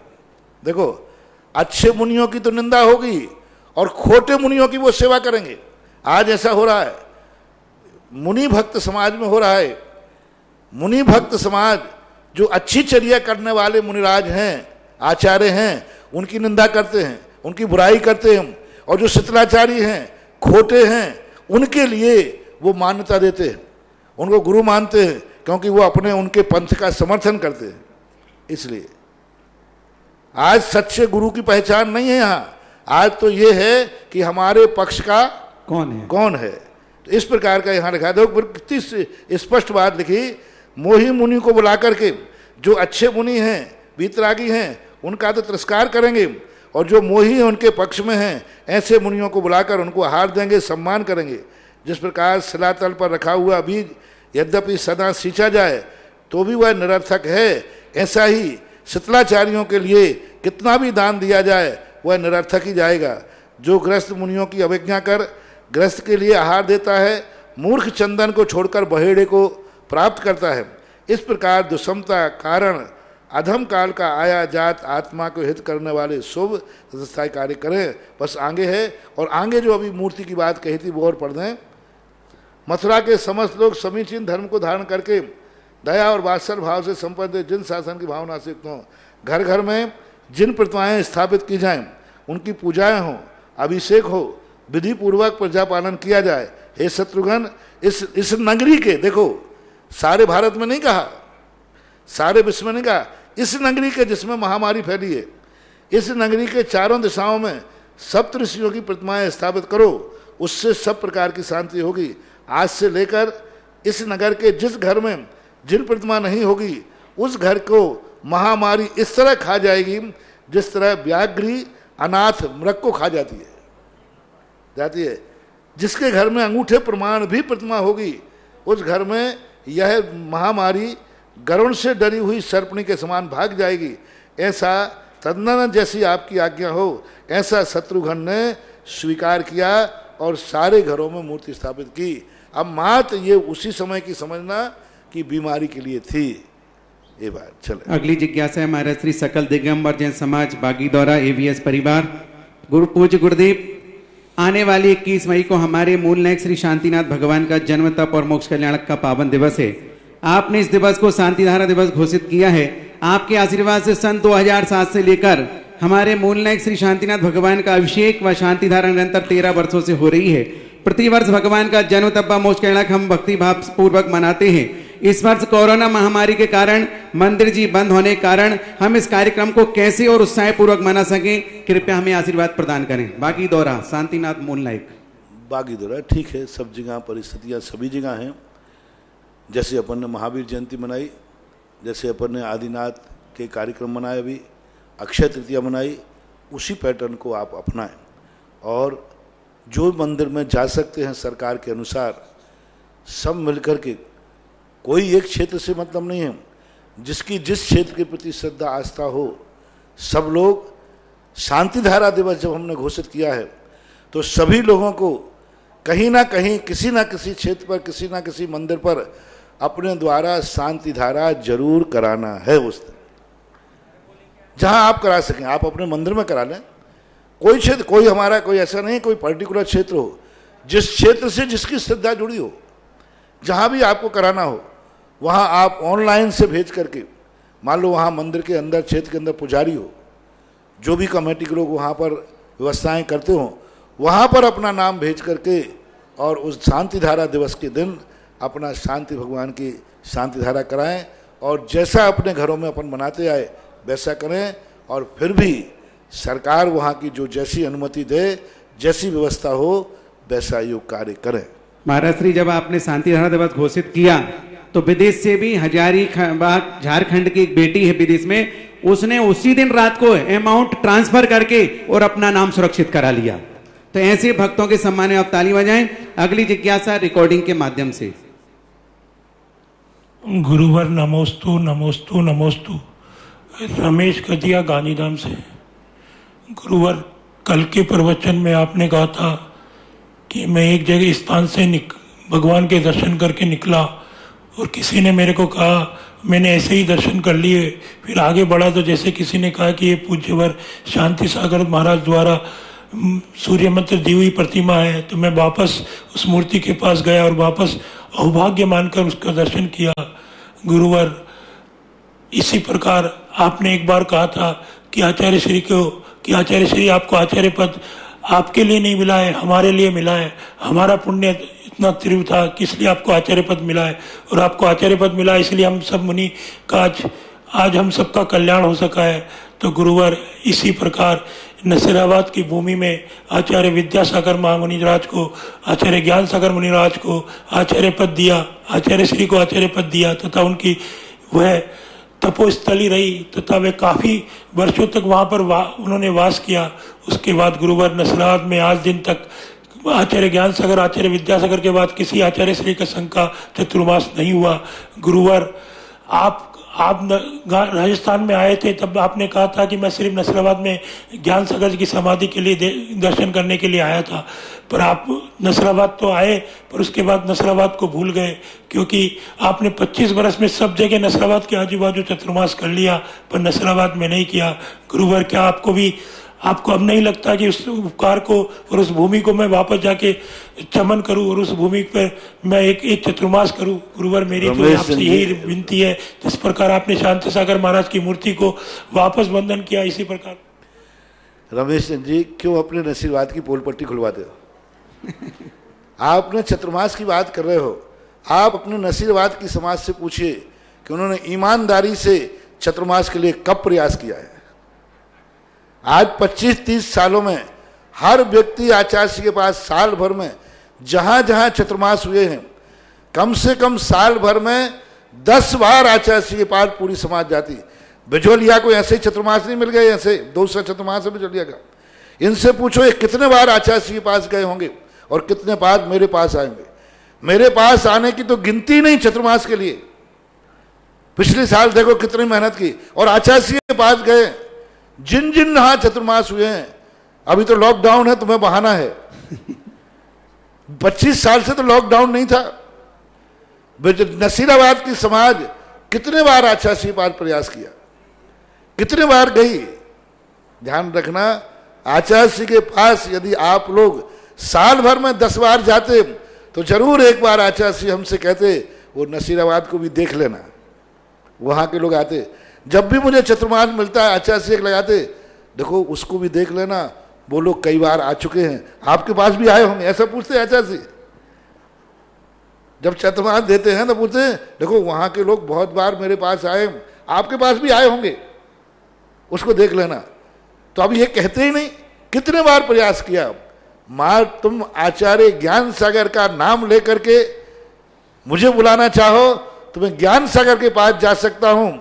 देखो अच्छे मुनियों की तो निंदा होगी और खोटे मुनियों की वो सेवा करेंगे। आज ऐसा हो रहा है, मुनि भक्त समाज में हो रहा है। मुनि भक्त समाज जो अच्छी चर्या करने वाले मुनिराज हैं, आचार्य हैं, उनकी निंदा करते हैं, उनकी बुराई करते हैं, और जो शिथिलाचारी हैं, खोटे हैं, उनके लिए वो मान्यता देते हैं, उनको गुरु मानते हैं, क्योंकि वो अपने उनके पंथ का समर्थन करते हैं। इसलिए आज सच्चे गुरु की पहचान नहीं है यहाँ। आज तो ये है कि हमारे पक्ष का कौन है। तो इस प्रकार का यहाँ लिखा। देखो कितनी स्पष्ट बात लिखी। मोही मुनि को बुला करके जो अच्छे मुनि हैं, वीतरागी हैं, उनका तो तिरस्कार करेंगे, और जो मोही हैं उनके पक्ष में हैं ऐसे मुनियों को बुलाकर उनको आहार देंगे, सम्मान करेंगे। जिस प्रकार शिलातल पर रखा हुआ बीज यद्यपि सदा सींचा जाए तो भी वह निरर्थक है, ऐसा ही शिथिलाचारियों के लिए कितना भी दान दिया जाए वह निरर्थक ही जाएगा। जो ग्रस्त मुनियों की अवज्ञा कर ग्रस्त के लिए आहार देता है, मूर्ख चंदन को छोड़कर बहेड़े को प्राप्त करता है। इस प्रकार दुष्मता कारण अधम काल का आया जात आत्मा को हित करने वाले शुभ तथास्थायी कार्य करें। बस आगे है, और आगे जो अभी मूर्ति की बात कही थी वो और पढ़ दें। मथुरा के समस्त लोग समीचीन धर्म को धारण करके दया और वात्सल भाव से संपन्न जिन शासन की भावना से युक्त हों, घर घर में जिन प्रतिमाएं स्थापित की जाएं, उनकी पूजाएं हों, अभिषेक हो, विधि पूर्वक प्रजा पालन किया जाए। हे शत्रुघ्न, इस नगरी के, देखो सारे भारत में नहीं कहा, सारे विश्व में नहीं कहा, इस नगरी के जिसमें महामारी फैली है, इस नगरी के चारों दिशाओं में सप्त ऋषियों की प्रतिमाएं स्थापित करो, उससे सब प्रकार की शांति होगी। आज से लेकर इस नगर के जिस घर में जिन प्रतिमा नहीं होगी, उस घर को महामारी इस तरह खा जाएगी जिस तरह व्याघ्री अनाथ मृग को खा जाती है। जिसके घर में अंगूठे प्रमाण भी प्रतिमा होगी, उस घर में यह महामारी गरुण से डरी हुई सर्पणी के समान भाग जाएगी। ऐसा तदनंतर जैसी आपकी आज्ञा हो, ऐसा शत्रुघ्न ने स्वीकार किया और सारे घरों में मूर्ति स्थापित की। अब मात ये उसी समय की समझना कि बीमारी के लिए थी। ये बात चले। अगली जिज्ञासा है महाराज श्री सकल दिगंबर जैन समाज बागीदौरा एवीएस परिवार। गुरु पूज्य गुरुदेव, आने वाली 21 मई को हमारे मूल नायक श्री शांतिनाथ भगवान का जन्म तप और मोक्ष कल्याणक का पावन दिवस है। आपने इस दिवस को शांतिधारा दिवस घोषित किया है। आपके आशीर्वाद से सन 2007 से लेकर हमारे मूल नायक श्री शांतिनाथ भगवान का अभिषेक व शांतिधारा निरंतर 13 वर्षों से हो रही है। प्रतिवर्ष भगवान का जन्म तप व मोक्ष कल्याणक हम भक्ति भाव पूर्वक मनाते हैं। इस वर्ष कोरोना महामारी के कारण मंदिर जी बंद होने के कारण हम इस कार्यक्रम को कैसे और उत्साह पूर्वक मना सकें, कृपया हमें आशीर्वाद प्रदान करें। बागीदौरा शांतिनाथ मूल नायक। बागीदौरा ठीक है, सब जगह परिस्थितियाँ सभी जगह हैं। जैसे अपन ने महावीर जयंती मनाई, जैसे अपन ने आदिनाथ के कार्यक्रम मनाए, अभी अक्षय तृतीया मनाई, उसी पैटर्न को आप अपनाएं। और जो मंदिर में जा सकते हैं सरकार के अनुसार सब मिलकर के, कोई एक क्षेत्र से मतलब नहीं है, जिसकी जिस क्षेत्र के प्रति श्रद्धा आस्था हो, सब लोग शांतिधारा दिवस जब हमने घोषित किया है तो सभी लोगों को कहीं ना कहीं किसी ना किसी क्षेत्र पर किसी ना किसी मंदिर पर अपने द्वारा शांतिधारा जरूर कराना है। उस दिन जहां आप करा सकें आप अपने मंदिर में करा लें। कोई क्षेत्र, कोई हमारा कोई ऐसा नहीं, कोई पर्टिकुलर क्षेत्र हो, जिस क्षेत्र से जिसकी श्रद्धा जुड़ी हो, जहां भी आपको कराना हो वहां आप ऑनलाइन से भेज करके, मान लो वहां मंदिर के अंदर क्षेत्र के अंदर पुजारी हो, जो भी कमेटी के लोग वहां पर व्यवस्थाएं करते हो, वहां पर अपना नाम भेज करके और उस शांतिधारा दिवस के दिन अपना शांति भगवान की शांतिधारा कराएं। और जैसा अपने घरों में अपन मनाते आए वैसा करें। और फिर भी सरकार वहाँ की जो जैसी अनुमति दे, जैसी व्यवस्था हो, वैसा योग कार्य करें। महाराज श्री, जब आपने शांतिधारा दिवस घोषित किया तो विदेश से भी हजारीबाग झारखंड की एक बेटी है विदेश में, उसने उसी दिन रात को अमाउंट ट्रांसफर करके और अपना नाम सुरक्षित करा लिया। तो ऐसे भक्तों के सम्मान में आप ताली बजाएं। अगली जिज्ञासा रिकॉर्डिंग के माध्यम से। गुरुवर नमोस्तु नमोस्तु नमोस्तु। रमेश कदिया गांधीधाम से। गुरुवर, कल के प्रवचन में आपने कहा था कि मैं एक जगह स्थान से भगवान के दर्शन करके निकला और किसी ने मेरे को कहा, मैंने ऐसे ही दर्शन कर लिए, फिर आगे बढ़ा तो जैसे किसी ने कहा कि ये पूज्यवर शांति सागर महाराज द्वारा सूर्य मंत्र दी हुई प्रतिमा है। तो मैं वापस उस मूर्ति के पास गया और वापस अभाग्य मानकर उसका दर्शन किया। गुरुवर, इसी प्रकार आपने एक बार कहा था कि आचार्य श्री आपको आचार्य पद आपके लिए नहीं मिला है, हमारे लिए मिला है। हमारा पुण्य इतना तीव्र था कि इसलिए आपको आचार्य पद मिला है, और आपको आचार्य पद मिला है इसलिए हम सब मुनि का आज हम सबका कल्याण हो सका है। तो गुरुवर, इसी प्रकार नसीराबाद की भूमि में आचार्य विद्यासागर महामुनिराज को, आचार्य ज्ञान सागर मुनिराज को आचार्य पद दिया, आचार्य श्री को आचार्य पद दिया, तथा उनकी वह तपोस्थली रही तथा वे काफ़ी वर्षों तक वहाँ पर उन्होंने वास किया। उसके बाद गुरुवर, नसीराबाद में आज दिन तक आचार्य ज्ञान सागर, आचार्य विद्यासागर के बाद किसी आचार्य श्री का संघ का चतुर्मास नहीं हुआ। गुरुवर, आप राजस्थान में आए थे तब आपने कहा था कि मैं सिर्फ नसराबाद में ज्ञान सागर जी की समाधि के लिए दर्शन करने के लिए आया था, पर आप नसराबाद तो आए पर उसके बाद नसराबाद को भूल गए, क्योंकि आपने 25 बरस में सब जगह नसराबाद के आजू बाजू चतुर्मास कर लिया पर नसराबाद में नहीं किया। गुरुवर, क्या आपको अब नहीं लगता कि उस उपकार को और उस भूमि को मैं वापस जाके चमन करूं और उस भूमि पर मैं एक चतुर्मास करूं? गुरुवर, मेरी तो आपसे यही विनती है, जिस प्रकार आपने शांति सागर महाराज की मूर्ति को वापस बंधन किया, इसी प्रकार। रमेश चंद जी, क्यों अपने नसीबात की पोल पट्टी खुलवाते हो? आपने चतुर्मास की बात कर रहे हो, आप अपने नसीबात की समाज से पूछिए कि उन्होंने ईमानदारी से चतुर्मास के लिए कब प्रयास किया है। आज 25-30 सालों में हर व्यक्ति आचार्य के पास साल भर में जहां जहां चतुर्मास हुए हैं, कम से कम साल भर में 10 बार आचार्य के पास पूरी समाज जाती। बिजोलिया को ऐसे ही चतुर्मास नहीं मिल गए, ऐसे 200 चतुर्मास है बिजोलिया का। इनसे पूछो ये कितने बार आचार्य के पास गए होंगे और कितने बार मेरे पास आएंगे। मेरे पास आने की तो गिनती नहीं चतुर्मास के लिए। पिछले साल देखो कितनी मेहनत की, और आचार्य के पास गए जिन जिन यहां चतुर्मास हुए हैं। अभी तो लॉकडाउन है, तुम्हें बहाना है। 25 साल से तो लॉकडाउन नहीं था। नसीराबाद की समाज कितने बार आचार्य के पास प्रयास किया, कितने बार गई। ध्यान रखना, आचार्य के पास यदि आप लोग साल भर में 10 बार जाते तो जरूर एक बार आचार्य हमसे कहते वो नसीराबाद को भी देख लेना। वहां के लोग आते, जब भी मुझे चतुर्मास मिलता है आचार्य एक लगाते, देखो उसको भी देख लेना, वो लोग कई बार आ चुके हैं, आपके पास भी आए होंगे, ऐसा पूछते हैं आचार्य। जब चतुर्मास देते हैं तो पूछते हैं देखो वहां के लोग बहुत बार मेरे पास आए, आपके पास भी आए होंगे, उसको देख लेना। तो अब ये कहते ही नहीं, कितने बार प्रयास किया। मां, तुम आचार्य ज्ञान सागर का नाम लेकर के मुझे बुलाना चाहो तो मैं ज्ञान सागर के पास जा सकता हूं।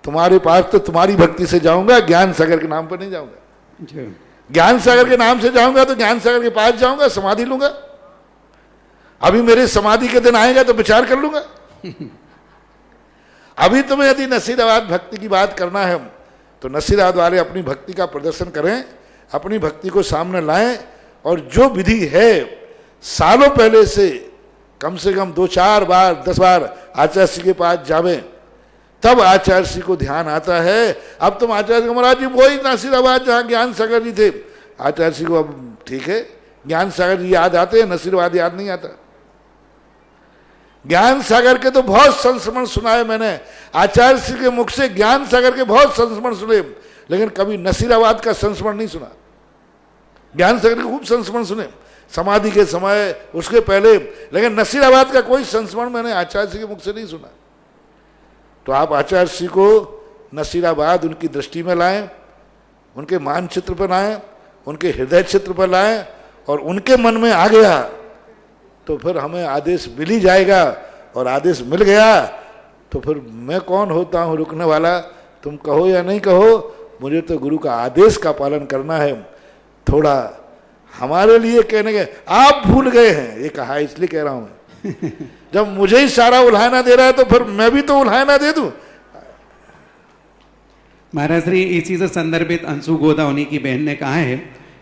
तुम्हारे पास तो तुम्हारी भक्ति से जाऊंगा, ज्ञान सागर के नाम पर नहीं जाऊंगा। ज्ञान सागर के नाम से जाऊंगा तो ज्ञान सागर के पास जाऊंगा, समाधि लूंगा। अभी मेरे समाधि के दिन आएगा तो विचार कर लूंगा। अभी तुम्हें यदि नसीराबाद भक्ति की बात करना है तो नसीराबाद वाले अपनी भक्ति का प्रदर्शन करें, अपनी भक्ति को सामने लाएं, और जो विधि है सालों पहले से कम 2-4 बार 10 बार आचार्य के पास जावे, तब आचार्य को ध्यान आता है। अब तुम आचार्य महाराज जी वही नसीराबाद जहाँ ज्ञान सागर जी थे, आचार्य को अब ठीक है ज्ञान सागर जी याद आते हैं, नसीराबाद याद नहीं आता। ज्ञान सागर के तो बहुत संस्मरण सुनाए मैंने, आचार्य के मुख से ज्ञान सागर के बहुत संस्मरण सुने, लेकिन कभी नसीराबाद का संस्मरण नहीं सुना। ज्ञान सागर के खूब संस्मरण सुने, समाधि के समय, उसके पहले, लेकिन नसीराबाद का कोई संस्मरण मैंने आचार्य के मुख से नहीं सुना। तो आप आचार्य को नसीराबाद उनकी दृष्टि में लाएं, उनके मानचित्र पर लाएं, उनके हृदय चित्र पर लाएं, और उनके मन में आ गया तो फिर हमें आदेश मिल ही जाएगा। और आदेश मिल गया तो फिर मैं कौन होता हूँ रुकने वाला, तुम कहो या नहीं कहो, मुझे तो गुरु का आदेश का पालन करना है। थोड़ा हमारे लिए कहने के आप भूल गए हैं, ये कहा इसलिए कह रहा हूं मैं। जब मुझे ही सारा उल्हाना दे रहा है तो फिर मैं भी तो उल्हाना दे दूं। महाराज श्री इसी से संदर्भित अंशु गोदा उन्हीं की बहन ने कहा है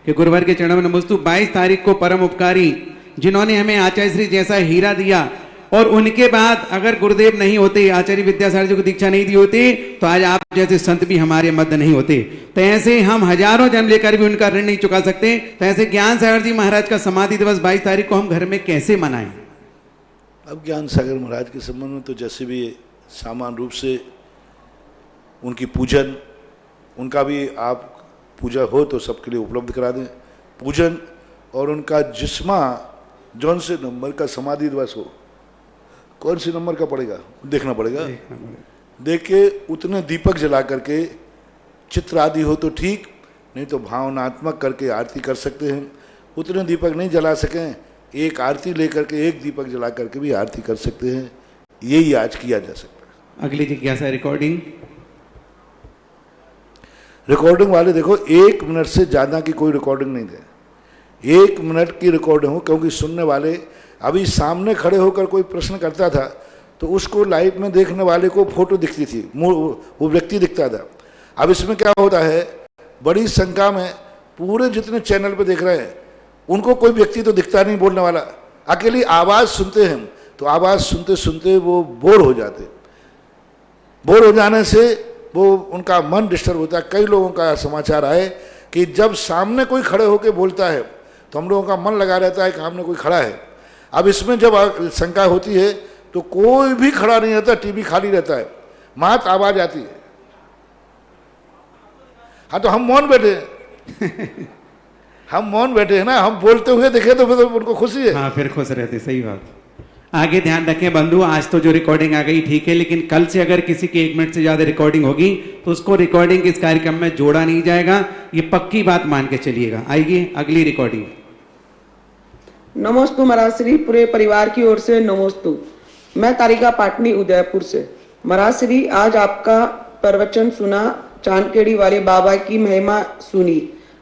कि गुरुवर के चरणों में नमस्तु। 22 तारीख को परम उपकारी जिन्होंने हमें आचार्य श्री जैसा हीरा दिया, और उनके बाद अगर गुरुदेव नहीं होते, आचार्य विद्यासागर जी को दीक्षा नहीं दी होती, तो आज आप जैसे संत भी हमारे मध्य नहीं होते। तो ऐसे हम हजारों जन्म लेकर भी उनका ऋण नहीं चुका सकते। तो ऐसे ज्ञान सागर जी महाराज का समाधि दिवस 22 तारीख को हम घर में कैसे मनाएं? अब ज्ञान सागर महाराज के संबंध में तो जैसे भी सामान्य रूप से उनकी पूजन, उनका भी आप पूजा हो तो सबके लिए उपलब्ध करा दें पूजन, और उनका जिस्मा जौन से नंबर का समाधि दिवस हो, कौन सी नंबर का पड़ेगा देखना पड़ेगा, देख के उतने दीपक जला करके, चित्र आदि हो तो ठीक, नहीं तो भावनात्मक करके आरती कर सकते हैं। उतने दीपक नहीं जला सकें, एक आरती लेकर के एक दीपक जला करके भी आरती कर सकते हैं। यही आज किया जा सकता है। अगली जिज्ञासा रिकॉर्डिंग वाले देखो 1 मिनट से ज़्यादा की कोई रिकॉर्डिंग नहीं दे। 1 मिनट की रिकॉर्डिंग हो, क्योंकि सुनने वाले, अभी सामने खड़े होकर कोई प्रश्न करता था तो उसको लाइव में देखने वाले को फोटो दिखती थी, वो व्यक्ति दिखता था। अब इसमें क्या होता है, बड़ी संख्या में पूरे जितने चैनल पे देख रहे हैं उनको कोई व्यक्ति तो दिखता नहीं बोलने वाला, अकेली आवाज़ सुनते हैं, तो आवाज़ सुनते सुनते वो बोर हो जाते। बोर हो जाने से वो उनका मन डिस्टर्ब होता है। कई लोगों का समाचार आए कि जब सामने कोई खड़े होकर बोलता है तो हम लोगों का मन लगा रहता है कि सामने कोई खड़ा है। अब इसमें जब शंका होती है तो कोई भी खड़ा नहीं रहता, टीवी खाली रहता है, मात्र आवाज आती है। हाँ, तो हम मौन बैठे हैं हम मौन बैठे हैं ना, हम बोलते हुए देखे तो फिर उनको खुशी है। हाँ, फिर खुश रहते, सही बात। आगे ध्यान रखें बंधु, आज तो जो रिकॉर्डिंग आ गई ठीक है, लेकिन कल से अगर किसी की 1 मिनट से ज्यादा रिकॉर्डिंग होगी तो उसको रिकॉर्डिंग इस कार्यक्रम में जोड़ा नहीं जाएगा, ये पक्की बात मान के चलिएगा। आइए अगली रिकॉर्डिंग। नमोस्तु महाराज श्री, पूरे परिवार की ओर से नमोस्तु। मैं तारिका पाटनी उदयपुर से। महाराज श्री, आज आपका प्रवचन सुना, चांदखेड़ी वाले बाबा की महिमा सुनी।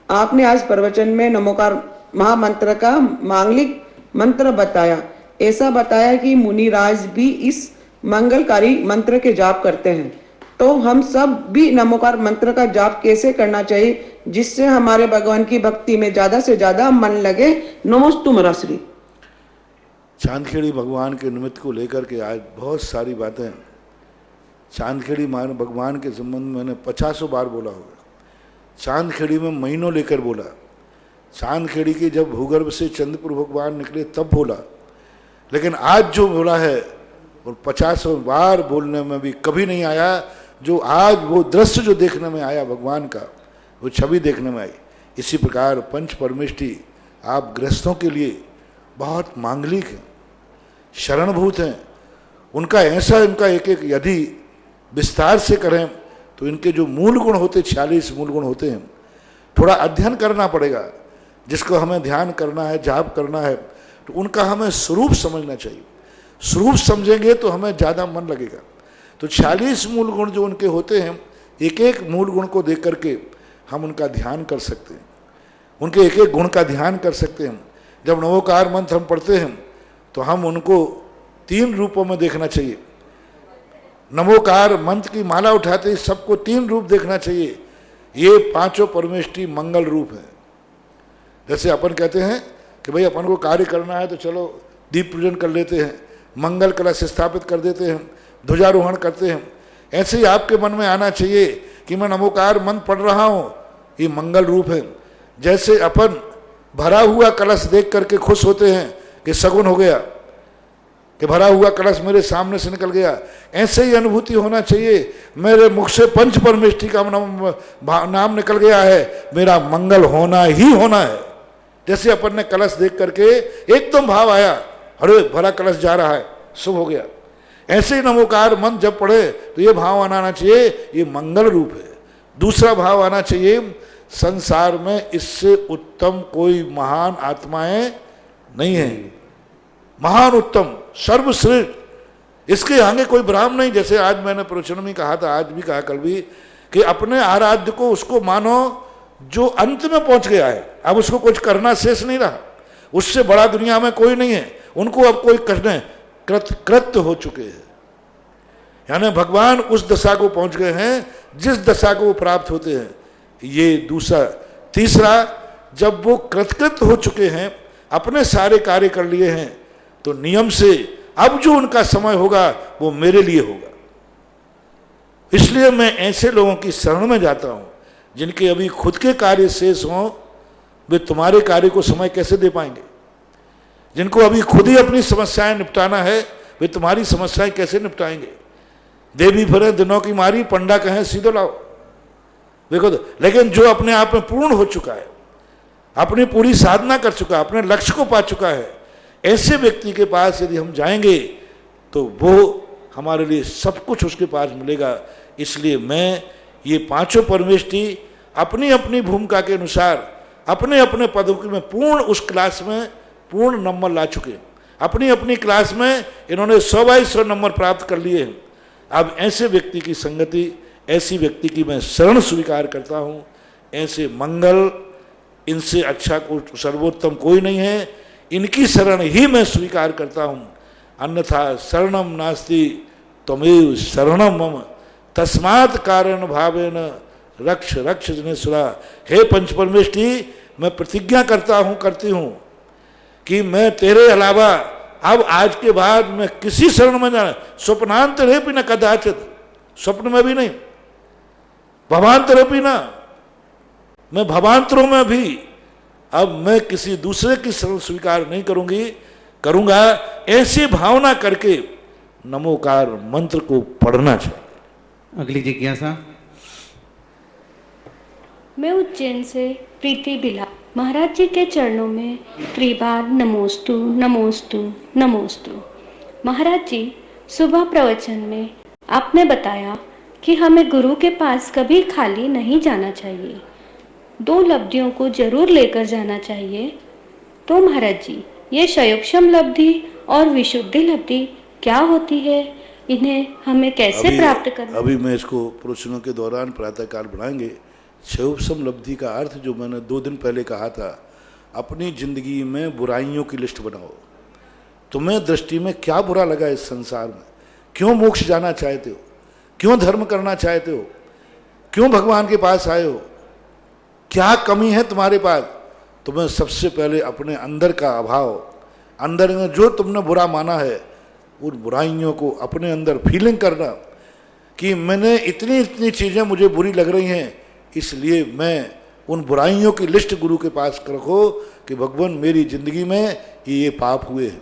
आपने आज प्रवचन में नमोकार महामंत्र का मांगलिक मंत्र बताया। ऐसा बताया कि मुनिराज भी इस मंगलकारी मंत्र के जाप करते हैं, तो हम सब भी नमोकार मंत्र का जाप कैसे करना चाहिए जिससे हमारे भगवान की भक्ति में ज्यादा से ज्यादा मन लगे। नमोस्तु महाराज श्री। चांदखेड़ी भगवान के निमित्त को लेकर के आज बहुत सारी बातें, चांदखेड़ी भगवान के संबंध में मैंने 50 बार बोला होगा। चांदखेड़ी में महीनों लेकर बोला, चांदखेड़ी के जब भूगर्भ से चंद्रपुर भगवान निकले तब बोला, लेकिन आज जो बोला है और 50 बार बोलने में भी कभी नहीं आया। जो आज वो दृश्य जो देखने में आया भगवान का, वो छवि देखने में आई। इसी प्रकार पंच परमेष्ठी आप गृहस्थों के लिए बहुत मांगलिक हैं, शरणभूत हैं। उनका ऐसा, उनका एक एक यदि विस्तार से करें तो इनके जो मूल गुण होते, 46 मूल गुण होते हैं, थोड़ा अध्ययन करना पड़ेगा। जिसको हमें ध्यान करना है, जाप करना है, तो उनका हमें स्वरूप समझना चाहिए। स्वरूप समझेंगे तो हमें ज़्यादा मन लगेगा। तो 46 मूल गुण जो उनके होते हैं, एक एक मूल गुण को देख करके हम उनका ध्यान कर सकते हैं, उनके एक एक गुण का ध्यान कर सकते हैं। जब नवोकार मंत्र हम पढ़ते हैं तो हम उनको 3 रूपों में देखना चाहिए। नमोकार मंत्र की माला उठाते ही सबको 3 रूप देखना चाहिए। ये 5 परमेष्ठी मंगल रूप है। जैसे अपन कहते हैं कि भाई अपन को कार्य करना है तो चलो दीप पूजन कर लेते हैं, मंगल कलश स्थापित कर देते हैं, ध्वजारोहण करते हैं। ऐसे ही आपके मन में आना चाहिए कि मैं नमोकार मंत्र पढ़ रहा हूँ, ये मंगल रूप है। जैसे अपन भरा हुआ कलश देख करके खुश होते हैं कि सगुन हो गया, कि भरा हुआ कलश मेरे सामने से निकल गया, ऐसे ही अनुभूति होना चाहिए मेरे मुख से पंच परमेष्ठी का नाम निकल गया है, मेरा मंगल होना ही होना है। जैसे अपन ने कलश देख करके एकदम भाव आया, अरे भरा कलश जा रहा है, शुभ हो गया। ऐसे ही नमोकार मंत्र जब पढ़े तो ये भाव आना चाहिए, ये मंगल रूप है। दूसरा भाव आना चाहिए, संसार में इससे उत्तम कोई महान आत्माएं नहीं है, महान उत्तम सर्वश्रेष्ठ, इसके आगे कोई ब्राह्मण नहीं। जैसे आज मैंने प्रवचन में कहा था, आज भी कहा कल भी, कि अपने आराध्य को उसको मानो जो अंत में पहुंच गया है, अब उसको कुछ करना शेष नहीं रहा, उससे बड़ा दुनिया में कोई नहीं है, उनको अब कोई करने कृत्य हो चुके हैं। यानी भगवान उस दशा को पहुंच गए हैं जिस दशा को वो प्राप्त होते हैं। ये दूसरा। तीसरा, जब वो कृतकृत हो चुके हैं, अपने सारे कार्य कर लिए हैं, तो नियम से अब जो उनका समय होगा वो मेरे लिए होगा। इसलिए मैं ऐसे लोगों की शरण में जाता हूं जिनके अभी खुद के कार्य शेष हों, वे तुम्हारे कार्य को समय कैसे दे पाएंगे। जिनको अभी खुद ही अपनी समस्याएं निपटाना है, वे तुम्हारी समस्याएं कैसे निपटाएंगे। देवी फिरे दिनों की मारी, पंडा कहें सीधो लाओ। देखो तो, लेकिन जो अपने आप में पूर्ण हो चुका है, अपनी पूरी साधना कर चुका है, अपने लक्ष्य को पा चुका है, ऐसे व्यक्ति के पास यदि हम जाएंगे तो वो हमारे लिए सब कुछ उसके पास मिलेगा। इसलिए मैं ये 5 परमेष्ठी अपनी अपनी भूमिका के अनुसार अपने अपने पदों में पूर्ण उस क्लास में पूर्ण नंबर ला चुके हैं। अपनी अपनी क्लास में इन्होंने 100/100 नंबर प्राप्त कर लिए हैं। अब ऐसे व्यक्ति की संगति, ऐसी व्यक्ति की मैं शरण स्वीकार करता हूँ। ऐसे मंगल, इनसे अच्छा को सर्वोत्तम कोई नहीं है, इनकी शरण ही मैं स्वीकार करता हूँ। अन्यथा शरणम नास्ति त्वमेव शरणम मम तस्मात् कारण भावेन रक्ष रक्ष जनेश्वरा। हे पंच परमेष्ठी, मैं प्रतिज्ञा करती हूँ कि मैं तेरे अलावा अब आज के बाद मैं किसी शरण में जाना, स्वप्नांतरे भी न कदाचित, स्वप्न में भी नहीं, भवांतरे भी ना, मैं भवांतरों में भी अब मैं किसी दूसरे की शरण स्वीकार नहीं करूंगा। ऐसी भावना करके नमोकार मंत्र को पढ़ना चाहिए। अगली जिज्ञासा। मैं उज्जैन से प्रीति बिला। महाराज जी के चरणों में त्रिबार नमोस्तु नमोस्तु नमोस्तु। महाराज जी, सुबह प्रवचन में आपने बताया कि हमें गुरु के पास कभी खाली नहीं जाना चाहिए, 2 लब्धियों को जरूर लेकर जाना चाहिए। तो महाराज जी, ये क्षयोक्षम लब्धि और विशुद्धि लब्धि क्या होती है, इन्हें हमें कैसे प्राप्त करना? अभी मैं इसको प्रवचनों के दौरान प्रातःकाल बढ़ाएंगे। क्षयोक्षम लब्धि का अर्थ जो मैंने 2 दिन पहले कहा था, अपनी जिंदगी में बुराइयों की लिस्ट बनाओ। तुम्हें दृष्टि में क्या बुरा लगा इस संसार में, क्यों मोक्ष जाना चाहते हो, क्यों धर्म करना चाहते हो, क्यों भगवान के पास आए हो, क्या कमी है तुम्हारे पास। तुम्हें सबसे पहले अपने अंदर का अभाव, अंदर में जो तुमने बुरा माना है, उन बुराइयों को अपने अंदर फीलिंग करना कि मैंने इतनी चीज़ें मुझे बुरी लग रही हैं, इसलिए मैं उन बुराइयों की लिस्ट गुरु के पास रखो कि भगवान मेरी जिंदगी में ये पाप हुए हैं,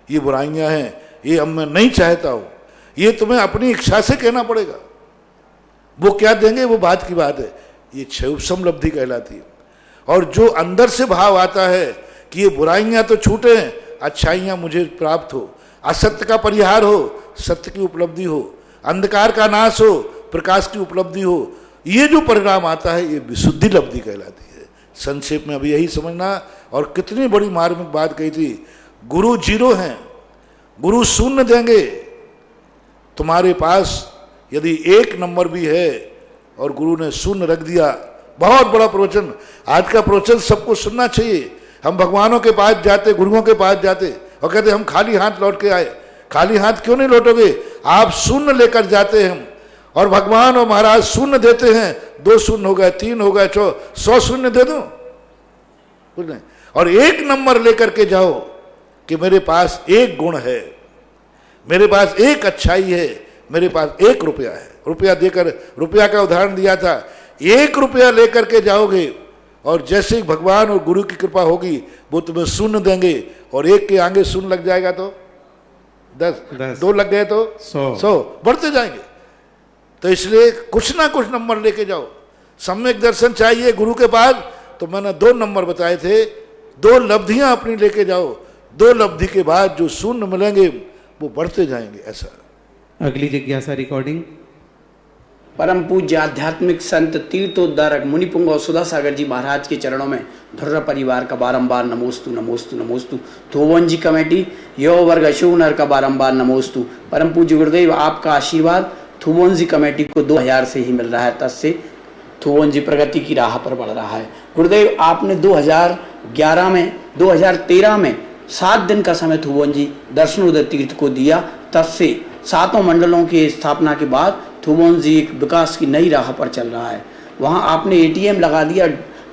ये बुराइयां हैं, ये अब मैं नहीं चाहता हूँ। ये तुम्हें अपनी इच्छा से कहना पड़ेगा, वो क्या देंगे वो बात की बात है। ये क्षयोक्षम लब्धि कहलाती है। और जो अंदर से भाव आता है कि ये बुराइयां तो छूटे, अच्छाइयां मुझे प्राप्त हो, असत्य का परिहार हो, सत्य की उपलब्धि हो, अंधकार का नाश हो, प्रकाश की उपलब्धि हो, ये जो परिणाम आता है ये विशुद्धि लब्धि कहलाती है। संक्षेप में अभी यही समझना। और कितनी बड़ी मार्मिक बात कही थी, गुरु 0 हैं, गुरु 0 देंगे। तुम्हारे पास यदि 1 नंबर भी है और गुरु ने 0 रख दिया, बहुत बड़ा प्रवचन। आज का प्रवचन सबको सुनना चाहिए। हम भगवानों के पास जाते, गुरुओं के पास जाते और कहते हम खाली हाथ लौट के आए। खाली हाथ क्यों नहीं लौटोगे, आप 0 लेकर जाते हैं और भगवान और महाराज 0 देते हैं। 2 0 हो गए, 3 हो गए, 100 शून्य दे दो, कुछ नहीं। और 1 नंबर लेकर के जाओ कि मेरे पास 1 गुण है, मेरे पास 1 अच्छाई है, मेरे पास 1 रुपया है। रुपया देकर, रुपया का उदाहरण दिया था, 1 रुपया लेकर के जाओगे और जैसे ही भगवान और गुरु की कृपा होगी वो तुम्हें 0 देंगे। और 1 के आगे 0 लग जाएगा तो 10, 2 लग गए तो 100 बढ़ते जाएंगे। तो इसलिए कुछ ना कुछ नंबर लेके जाओ। सम्यक दर्शन चाहिए गुरु के पास, तो मैंने 2 नंबर बताए थे। 2 लब्धियां अपनी लेके जाओ, 2 लब्धि के बाद जो 0 मिलेंगे वो बढ़ते जाएंगे। ऐसा। अगली जिज्ञासा रिकॉर्डिंग। परम पूज्य आध्यात्मिक संत तीर्थोद्धारक मुनिपुंगव सुधा सागर जी महाराज के चरणों में धुर्र परिवार का बारंबार नमोस्तु नमोस्तु नमोस्तु। थोवन जी कमेटी यो वर्ग अशोकनर का बारंबार नमोस्तु। परम पूज्य गुरुदेव, आपका आशीर्वाद थुवोंजी कमेटी को 2000 से ही मिल रहा है, तब से थुवोंजी प्रगति की राह पर बढ़ रहा है। गुरुदेव, आपने 2013 में 7 दिन का समय थुवोंजी दर्शनोदय तीर्थ को दिया। तब से 7 मंडलों की स्थापना के बाद थुवोंजी एक विकास की नई राह पर चल रहा है। वहाँ आपने ATM लगा दिया,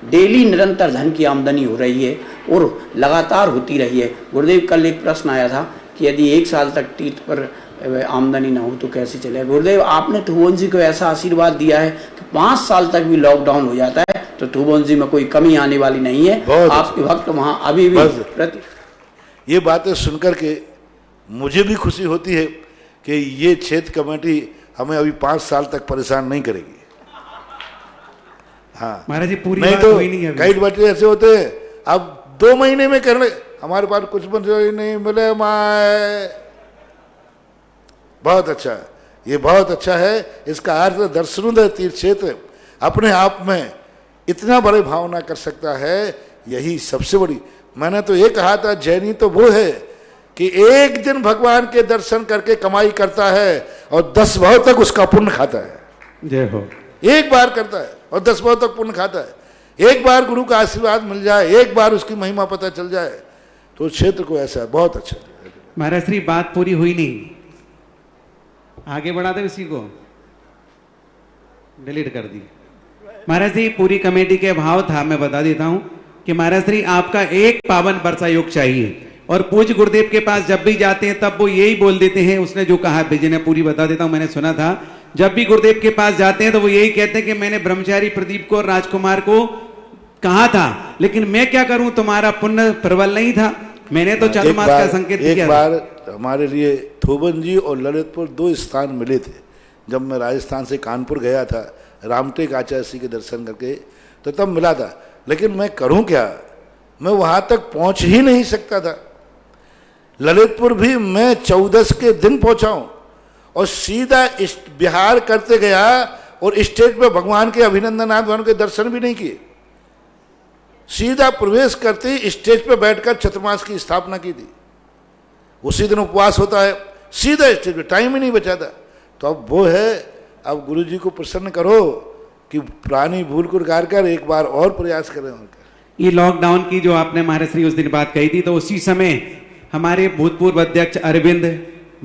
डेली निरंतर धन की आमदनी हो रही है और लगातार होती रही है। गुरुदेव, कल एक प्रश्न आया था कि यदि 1 साल तक तीर्थ पर आमदनी ना हो तो कैसे चले। गुरुदेव, आपने थुवोंजी को ऐसा आशीर्वाद दिया है कि 5 साल तक भी लॉकडाउन हो जाता है तो थुवोंजी में कोई कमी आने वाली नहीं है। आपके भक्त वहाँ अभी भी ये बातें सुनकर के मुझे भी खुशी होती है कि ये क्षेत्र कमेटी हमें अभी 5 साल तक परेशान नहीं करेगी। हाँ महाराज जी, पूरी नहीं बात तो हुई नहीं है। कई बच्चे ऐसे होते हैं, अब 2 महीने में करने, हमारे पास कुछ बच्चे नहीं मिले। माए बहुत अच्छा है, ये बहुत अच्छा है। इसका अर्थ दर्शनोदय तीर्थ क्षेत्र अपने आप में इतना बड़े भावना कर सकता है, यही सबसे बड़ी। मैंने तो ये कहा था, जैनी तो वो है कि एक दिन भगवान के दर्शन करके कमाई करता है और 10 भाव तक उसका पुण्य खाता है। जय हो। एक बार करता है और 10 भाव तक पुण्य खाता है। एक बार गुरु का आशीर्वाद मिल जाए, एक बार उसकी महिमा पता चल जाए तो क्षेत्र को ऐसा है। बहुत अच्छा। महाराज श्री बात पूरी हुई नहीं, आगे बढ़ा दे इसी को, डिलीट कर दी। महाराज जी पूरी कमेटी के भाव था, मैं बता देता हूं कि महाराज श्री आपका एक पावन वर्षा योग चाहिए, और पूज्य गुरुदेव के पास जब भी जाते हैं तब वो यही बोल देते हैं, उसने जो कहा भेजे ने पूरी बता देता हूं, मैंने सुना था, जब भी गुरुदेव के पास जाते हैं तो वो यही कहते हैं कि मैंने ब्रह्मचारी प्रदीप को और राजकुमार को कहा था, लेकिन मैं क्या करूं, तुम्हारा पुण्य प्रबल नहीं था, मैंने तो चातुर्मास का संकेत किया। एक बार हमारे लिए थोबन जी और ललितपुर 2 स्थान मिले थे, जब मैं राजस्थान से कानपुर गया था रामटेक आचार्य श्री के दर्शन करके, तो तब मिला था, लेकिन मैं करूं क्या, मैं वहां तक पहुंच ही नहीं सकता था। ललितपुर भी मैं 14 के दिन पहुंचा हूं और सीधा बिहार करते गया और स्टेज पे भगवान के अभिनंदन भगवान के दर्शन भी नहीं किए, सीधा प्रवेश करते ही स्टेज पे बैठकर चतुर्मास की स्थापना की थी। उसी दिन उपवास होता है, सीधा स्टेज पे, टाइम ही नहीं बचा था। तो अब वो है, अब गुरु जी को प्रसन्न करो कि पुरानी भूल को उगार कर एक बार और प्रयास करें। ये लॉकडाउन की जो आपने महाराज श्री उस दिन बात कही थी, तो उसी समय हमारे भूतपूर्व अध्यक्ष अरविंद,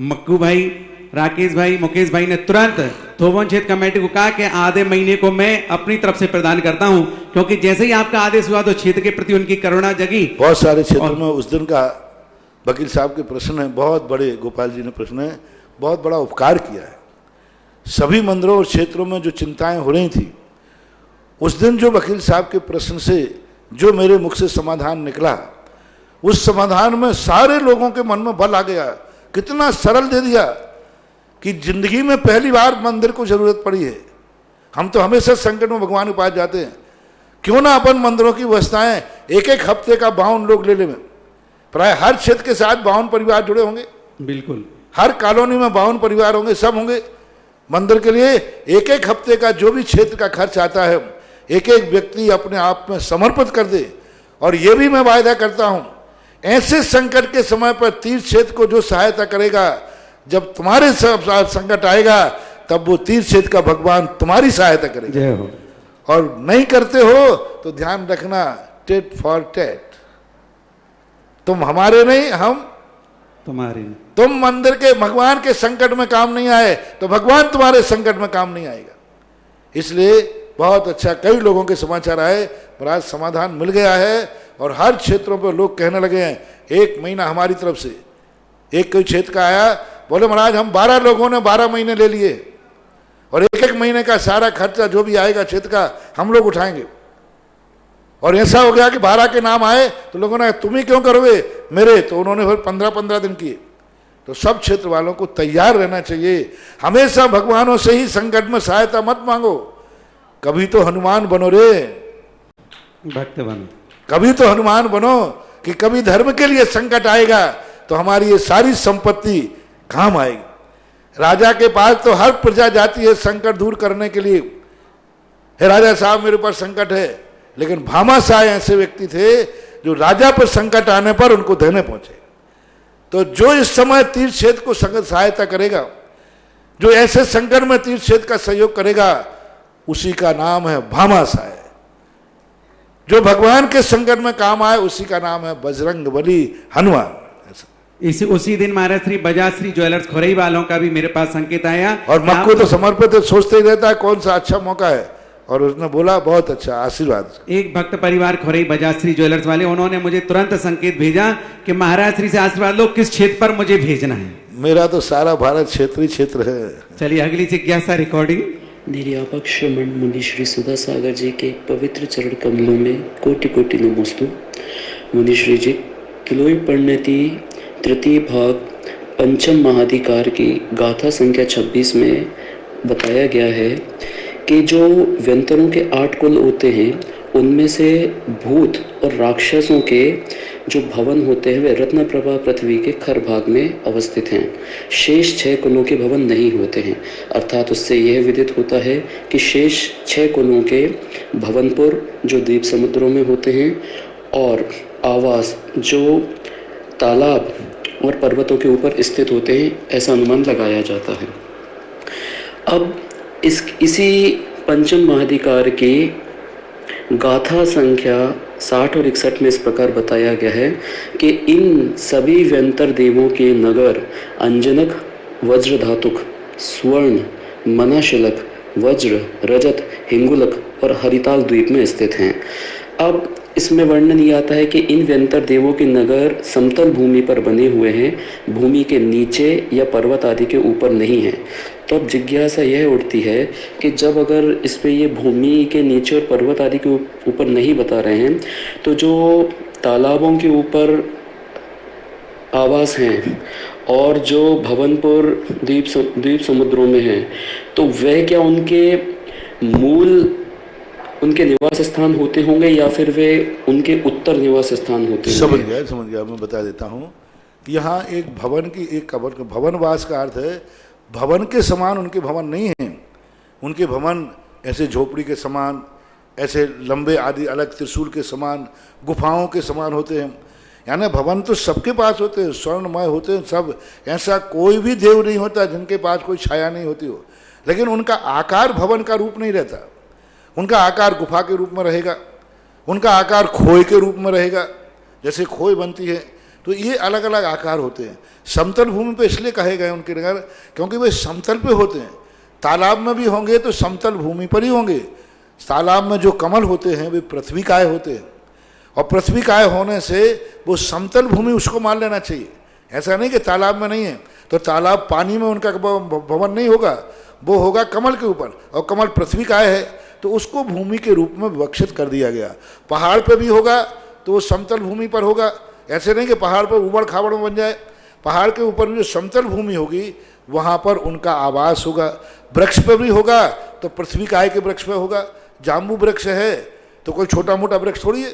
मक्कू भाई, राकेश भाई, मुकेश भाई ने तुरंत थोबन क्षेत्र कमेटी को कहा कि आधे महीने को मैं अपनी तरफ से प्रदान करता हूं, क्योंकि जैसे ही आपका आदेश हुआ तो क्षेत्र के प्रति उनकी करुणा जगी। बहुत सारे क्षेत्रों में उस दिन का वकील साहब के प्रश्न है, बहुत बड़े, गोपाल जी ने प्रश्न है, बहुत बड़ा उपकार किया है। सभी मंदिरों और क्षेत्रों में जो चिंताएं हो रही थी, उस दिन जो वकील साहब के प्रश्न से जो मेरे मुख से समाधान निकला, उस समाधान में सारे लोगों के मन में बल आ गया। कितना सरल दे दिया कि जिंदगी में पहली बार मंदिर को जरूरत पड़ी है। हम तो हमेशा संकट में भगवान के पास जाते हैं, क्यों ना अपन मंदिरों की व्यवस्थाएं एक एक हफ्ते का 52 लोग ले लें। प्राय हर क्षेत्र के साथ 52 परिवार जुड़े होंगे, बिल्कुल हर कॉलोनी में 52 परिवार होंगे, सब होंगे। मंदिर के लिए एक एक हफ्ते का जो भी क्षेत्र का खर्च आता है, एक एक व्यक्ति अपने आप में समर्पित कर दे। और ये भी मैं वायदा करता हूं, ऐसे संकट के समय पर तीर्थ क्षेत्र को जो सहायता करेगा, जब तुम्हारे साथ संकट आएगा तब वो तीर्थ क्षेत्र का भगवान तुम्हारी सहायता करेगा। जय हो। और नहीं करते हो तो ध्यान रखना, टेट फॉर टेट, तुम हमारे नहीं, हम तुम्हारे। तुम मंदिर के भगवान के संकट में काम नहीं आए तो भगवान तुम्हारे संकट में काम नहीं आएगा। इसलिए बहुत अच्छा, कई लोगों के समाचार आए, महाराज समाधान मिल गया है और हर क्षेत्रों पर लोग कहने लगे हैं। 1 महीना हमारी तरफ से, एक कोई क्षेत्र का आया, बोले महाराज हम 12 लोगों ने 12 महीने ले लिए और एक एक महीने का सारा खर्चा जो भी आएगा क्षेत्र का हम लोग उठाएंगे। और ऐसा हो गया कि 12 के नाम आए तो लोगों ने तुम ही क्यों करोगे मेरे, तो उन्होंने फिर 15-15 दिन किए। तो सब क्षेत्र वालों को तैयार रहना चाहिए, हमेशा भगवानों से ही संकट में सहायता मत मांगो। कभी तो हनुमान बनो रे, भक्त बनो, कभी तो हनुमान बनो कि कभी धर्म के लिए संकट आएगा तो हमारी ये सारी संपत्ति काम आएगी। राजा के पास तो हर प्रजा जाती है संकट दूर करने के लिए, हे राजा साहब मेरे ऊपर संकट है, लेकिन भामाशाह ऐसे व्यक्ति थे जो राजा पर संकट आने पर उनको देने पहुंचे। तो जो इस समय तीर्थ क्षेत्र को संगत सहायता करेगा, जो ऐसे संकट में तीर्थ क्षेत्र का सहयोग करेगा, उसी का नाम है भामाशाह। जो भगवान के संकट में काम आए उसी का नाम है बजरंग बली, हनुमान। उसी दिन महाराज श्री बजाज श्री ज्वेलर्स खोरई वालों का भी मेरे पास संकेत आया, और मक्कू तो समर्पित सोचते ही रहता है कौन सा अच्छा मौका है, और उसने बोला बहुत अच्छा, आशीर्वाद। एक भक्त परिवार खोरई बजाज श्री ज्वेलर्स वाले, उन्होंने मुझे तुरंत संकेत भेजा कि महाराज श्री से आशीर्वाद लो, किस क्षेत्र पर मुझे भेजना है। मेरा तो सारा भारत क्षेत्रीय क्षेत्र है। चलिए अगली जिज्ञासा रिकॉर्डिंग। निर्यापक श्रमण मुनि श्री सुधा सागर जी के पवित्र चरण कमलों में कोटि कोटि नमोस्तु। मुनि श्री जी, किलोई परिणति तृतीय भाग पंचम महाधिकार की गाथा संख्या 26 में बताया गया है कि जो व्यंतरों के 8 कुल होते हैं, उनमें से भूत और राक्षसों के जो भवन होते हैं वे रत्नप्रभा पृथ्वी के खर भाग में अवस्थित हैं। शेष 6 कुलों के भवन नहीं होते हैं, अर्थात उससे यह विदित होता है कि शेष 6 कुलों के भवनपुर जो द्वीप समुद्रों में होते हैं और आवास जो तालाब और पर्वतों के ऊपर स्थित होते हैं, ऐसा अनुमान लगाया जाता है। अब इसी पंचम महाधिकार की गाथा संख्या 60 और 61 में इस प्रकार बताया गया है कि इन सभी व्यंतर देवों के नगर अंजनक, वज्र धातुक, स्वर्ण, मनाशिलक, वज्र, रजत, हिंगुलक और हरिताल द्वीप में स्थित हैं। अब इसमें वर्णन ये आता है कि इन व्यंतर देवों के नगर समतल भूमि पर बने हुए हैं, भूमि के नीचे या पर्वत आदि के ऊपर नहीं हैं। तो अब जिज्ञासा यह उठती है कि जब अगर इस पे ये भूमि के नीचे और पर्वत आदि के ऊपर नहीं बता रहे हैं, तो जो तालाबों के ऊपर आवास हैं और जो भवनपुर द्वीप समुद्रों में हैं, तो वह क्या उनके मूल उनके निवास स्थान होते होंगे या फिर वे उनके उत्तर निवास स्थान होते होंगे? समझ गया, मैं बता देता हूँ। यहाँ एक भवन की एक कबर, भवनवास का अर्थ है भवन के समान उनके भवन नहीं हैं। उनके भवन ऐसे झोपड़ी के समान, ऐसे लंबे आदि अलग त्रिशूल के समान, गुफाओं के समान होते हैं। यानी भवन तो सबके पास होते हैं, स्वर्णमय होते हैं सब। ऐसा कोई भी देव नहीं होता जिनके पास कोई छाया नहीं होती हो, लेकिन उनका आकार भवन का रूप नहीं रहता। उनका आकार गुफा के रूप में रहेगा, उनका आकार खोए के रूप में रहेगा, जैसे खोए बनती है। तो ये अलग अलग आकार होते हैं। समतल भूमि पे इसलिए कहे गए उनके नगर क्योंकि वे समतल पे होते हैं। तालाब में भी होंगे तो समतल भूमि पर ही होंगे। तालाब में जो कमल होते हैं वे पृथ्वी काय होते हैं, और पृथ्वी काय होने से वो समतल भूमि उसको मान लेना चाहिए। ऐसा नहीं कि तालाब में नहीं है तो तालाब पानी में उनका भवन नहीं होगा, वो होगा कमल के ऊपर, और कमल पृथ्वी काय है तो उसको भूमि के रूप में विवक्षित कर दिया गया। पहाड़ पे भी होगा तो वो समतल भूमि पर होगा। ऐसे नहीं कि पहाड़ पर उबड़ खाबड़ में बन जाए। पहाड़ के ऊपर भी जो समतल भूमि होगी वहाँ पर उनका आवास होगा। वृक्ष पे भी होगा तो पृथ्वी काय के वृक्ष पे होगा। जाम्बू वृक्ष है तो कोई छोटा मोटा वृक्ष थोड़ी है,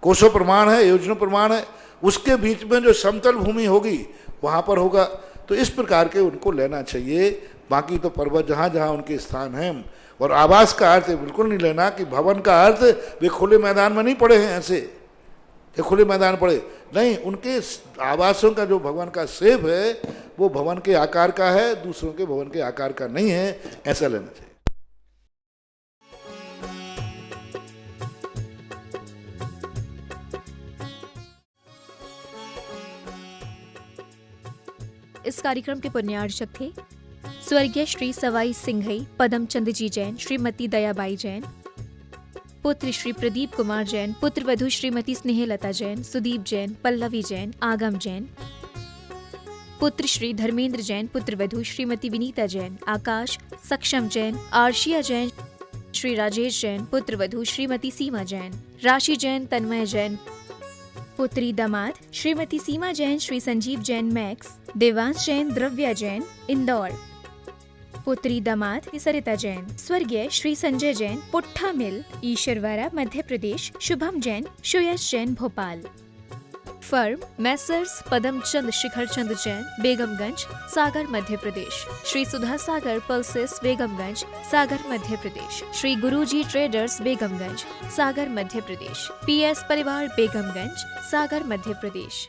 कोसों प्रमाण है, योजना प्रमाण है। उसके बीच में जो समतल भूमि होगी वहाँ पर होगा। तो इस प्रकार के उनको लेना चाहिए। बाकी तो पर्वत जहाँ जहाँ उनके स्थान हैं। और आवास का अर्थ बिल्कुल नहीं लेना कि भवन का अर्थ वे खुले मैदान में नहीं पड़े हैं, ऐसे ये खुले मैदान पड़े नहीं। उनके आवासों का जो भवन का शेप है वो भवन के आकार का है, दूसरों के भवन के आकार का नहीं है, ऐसा लेना चाहिए। इस कार्यक्रम के पुण्यार्चक थे स्वर्गीय श्री सवाई सिंघई पदमचंद जी जैन, श्रीमती दयाबाई जैन, पुत्र श्री प्रदीप कुमार जैन, पुत्र वधू श्रीमती स्नेहलता जैन, सुदीप जैन, पल्लवी जैन, आगम जैन, पुत्र श्री धर्मेंद्र जैन, पुत्र वधू श्रीमती विनीता जैन, आकाश सक्षम जैन, आर्शिया जैन, श्री राजेश जैन, पुत्र वधू श्रीमती सीमा जैन, राशि जैन, तन्मय जैन, पुत्री दामाद श्रीमती सीमा जैन, श्री संजीव जैन मैक्स, देवांश जैन, द्रव्या जैन इंदौर, पुत्री दामाद सरिता जैन, स्वर्गीय श्री संजय जैन, पुट्ठा मिल ईश्वरवाड़ा मध्य प्रदेश, शुभम जैन, सुयश जैन भोपाल। फर्म मैसर्स पदमचंद शिखरचंद जैन, बेगमगंज, सागर मध्य प्रदेश। श्री सुधा सागर पल्सेस, बेगमगंज, सागर मध्य प्रदेश। श्री गुरुजी ट्रेडर्स, बेगमगंज, सागर मध्य प्रदेश। PS परिवार, बेगमगंज, सागर मध्य प्रदेश।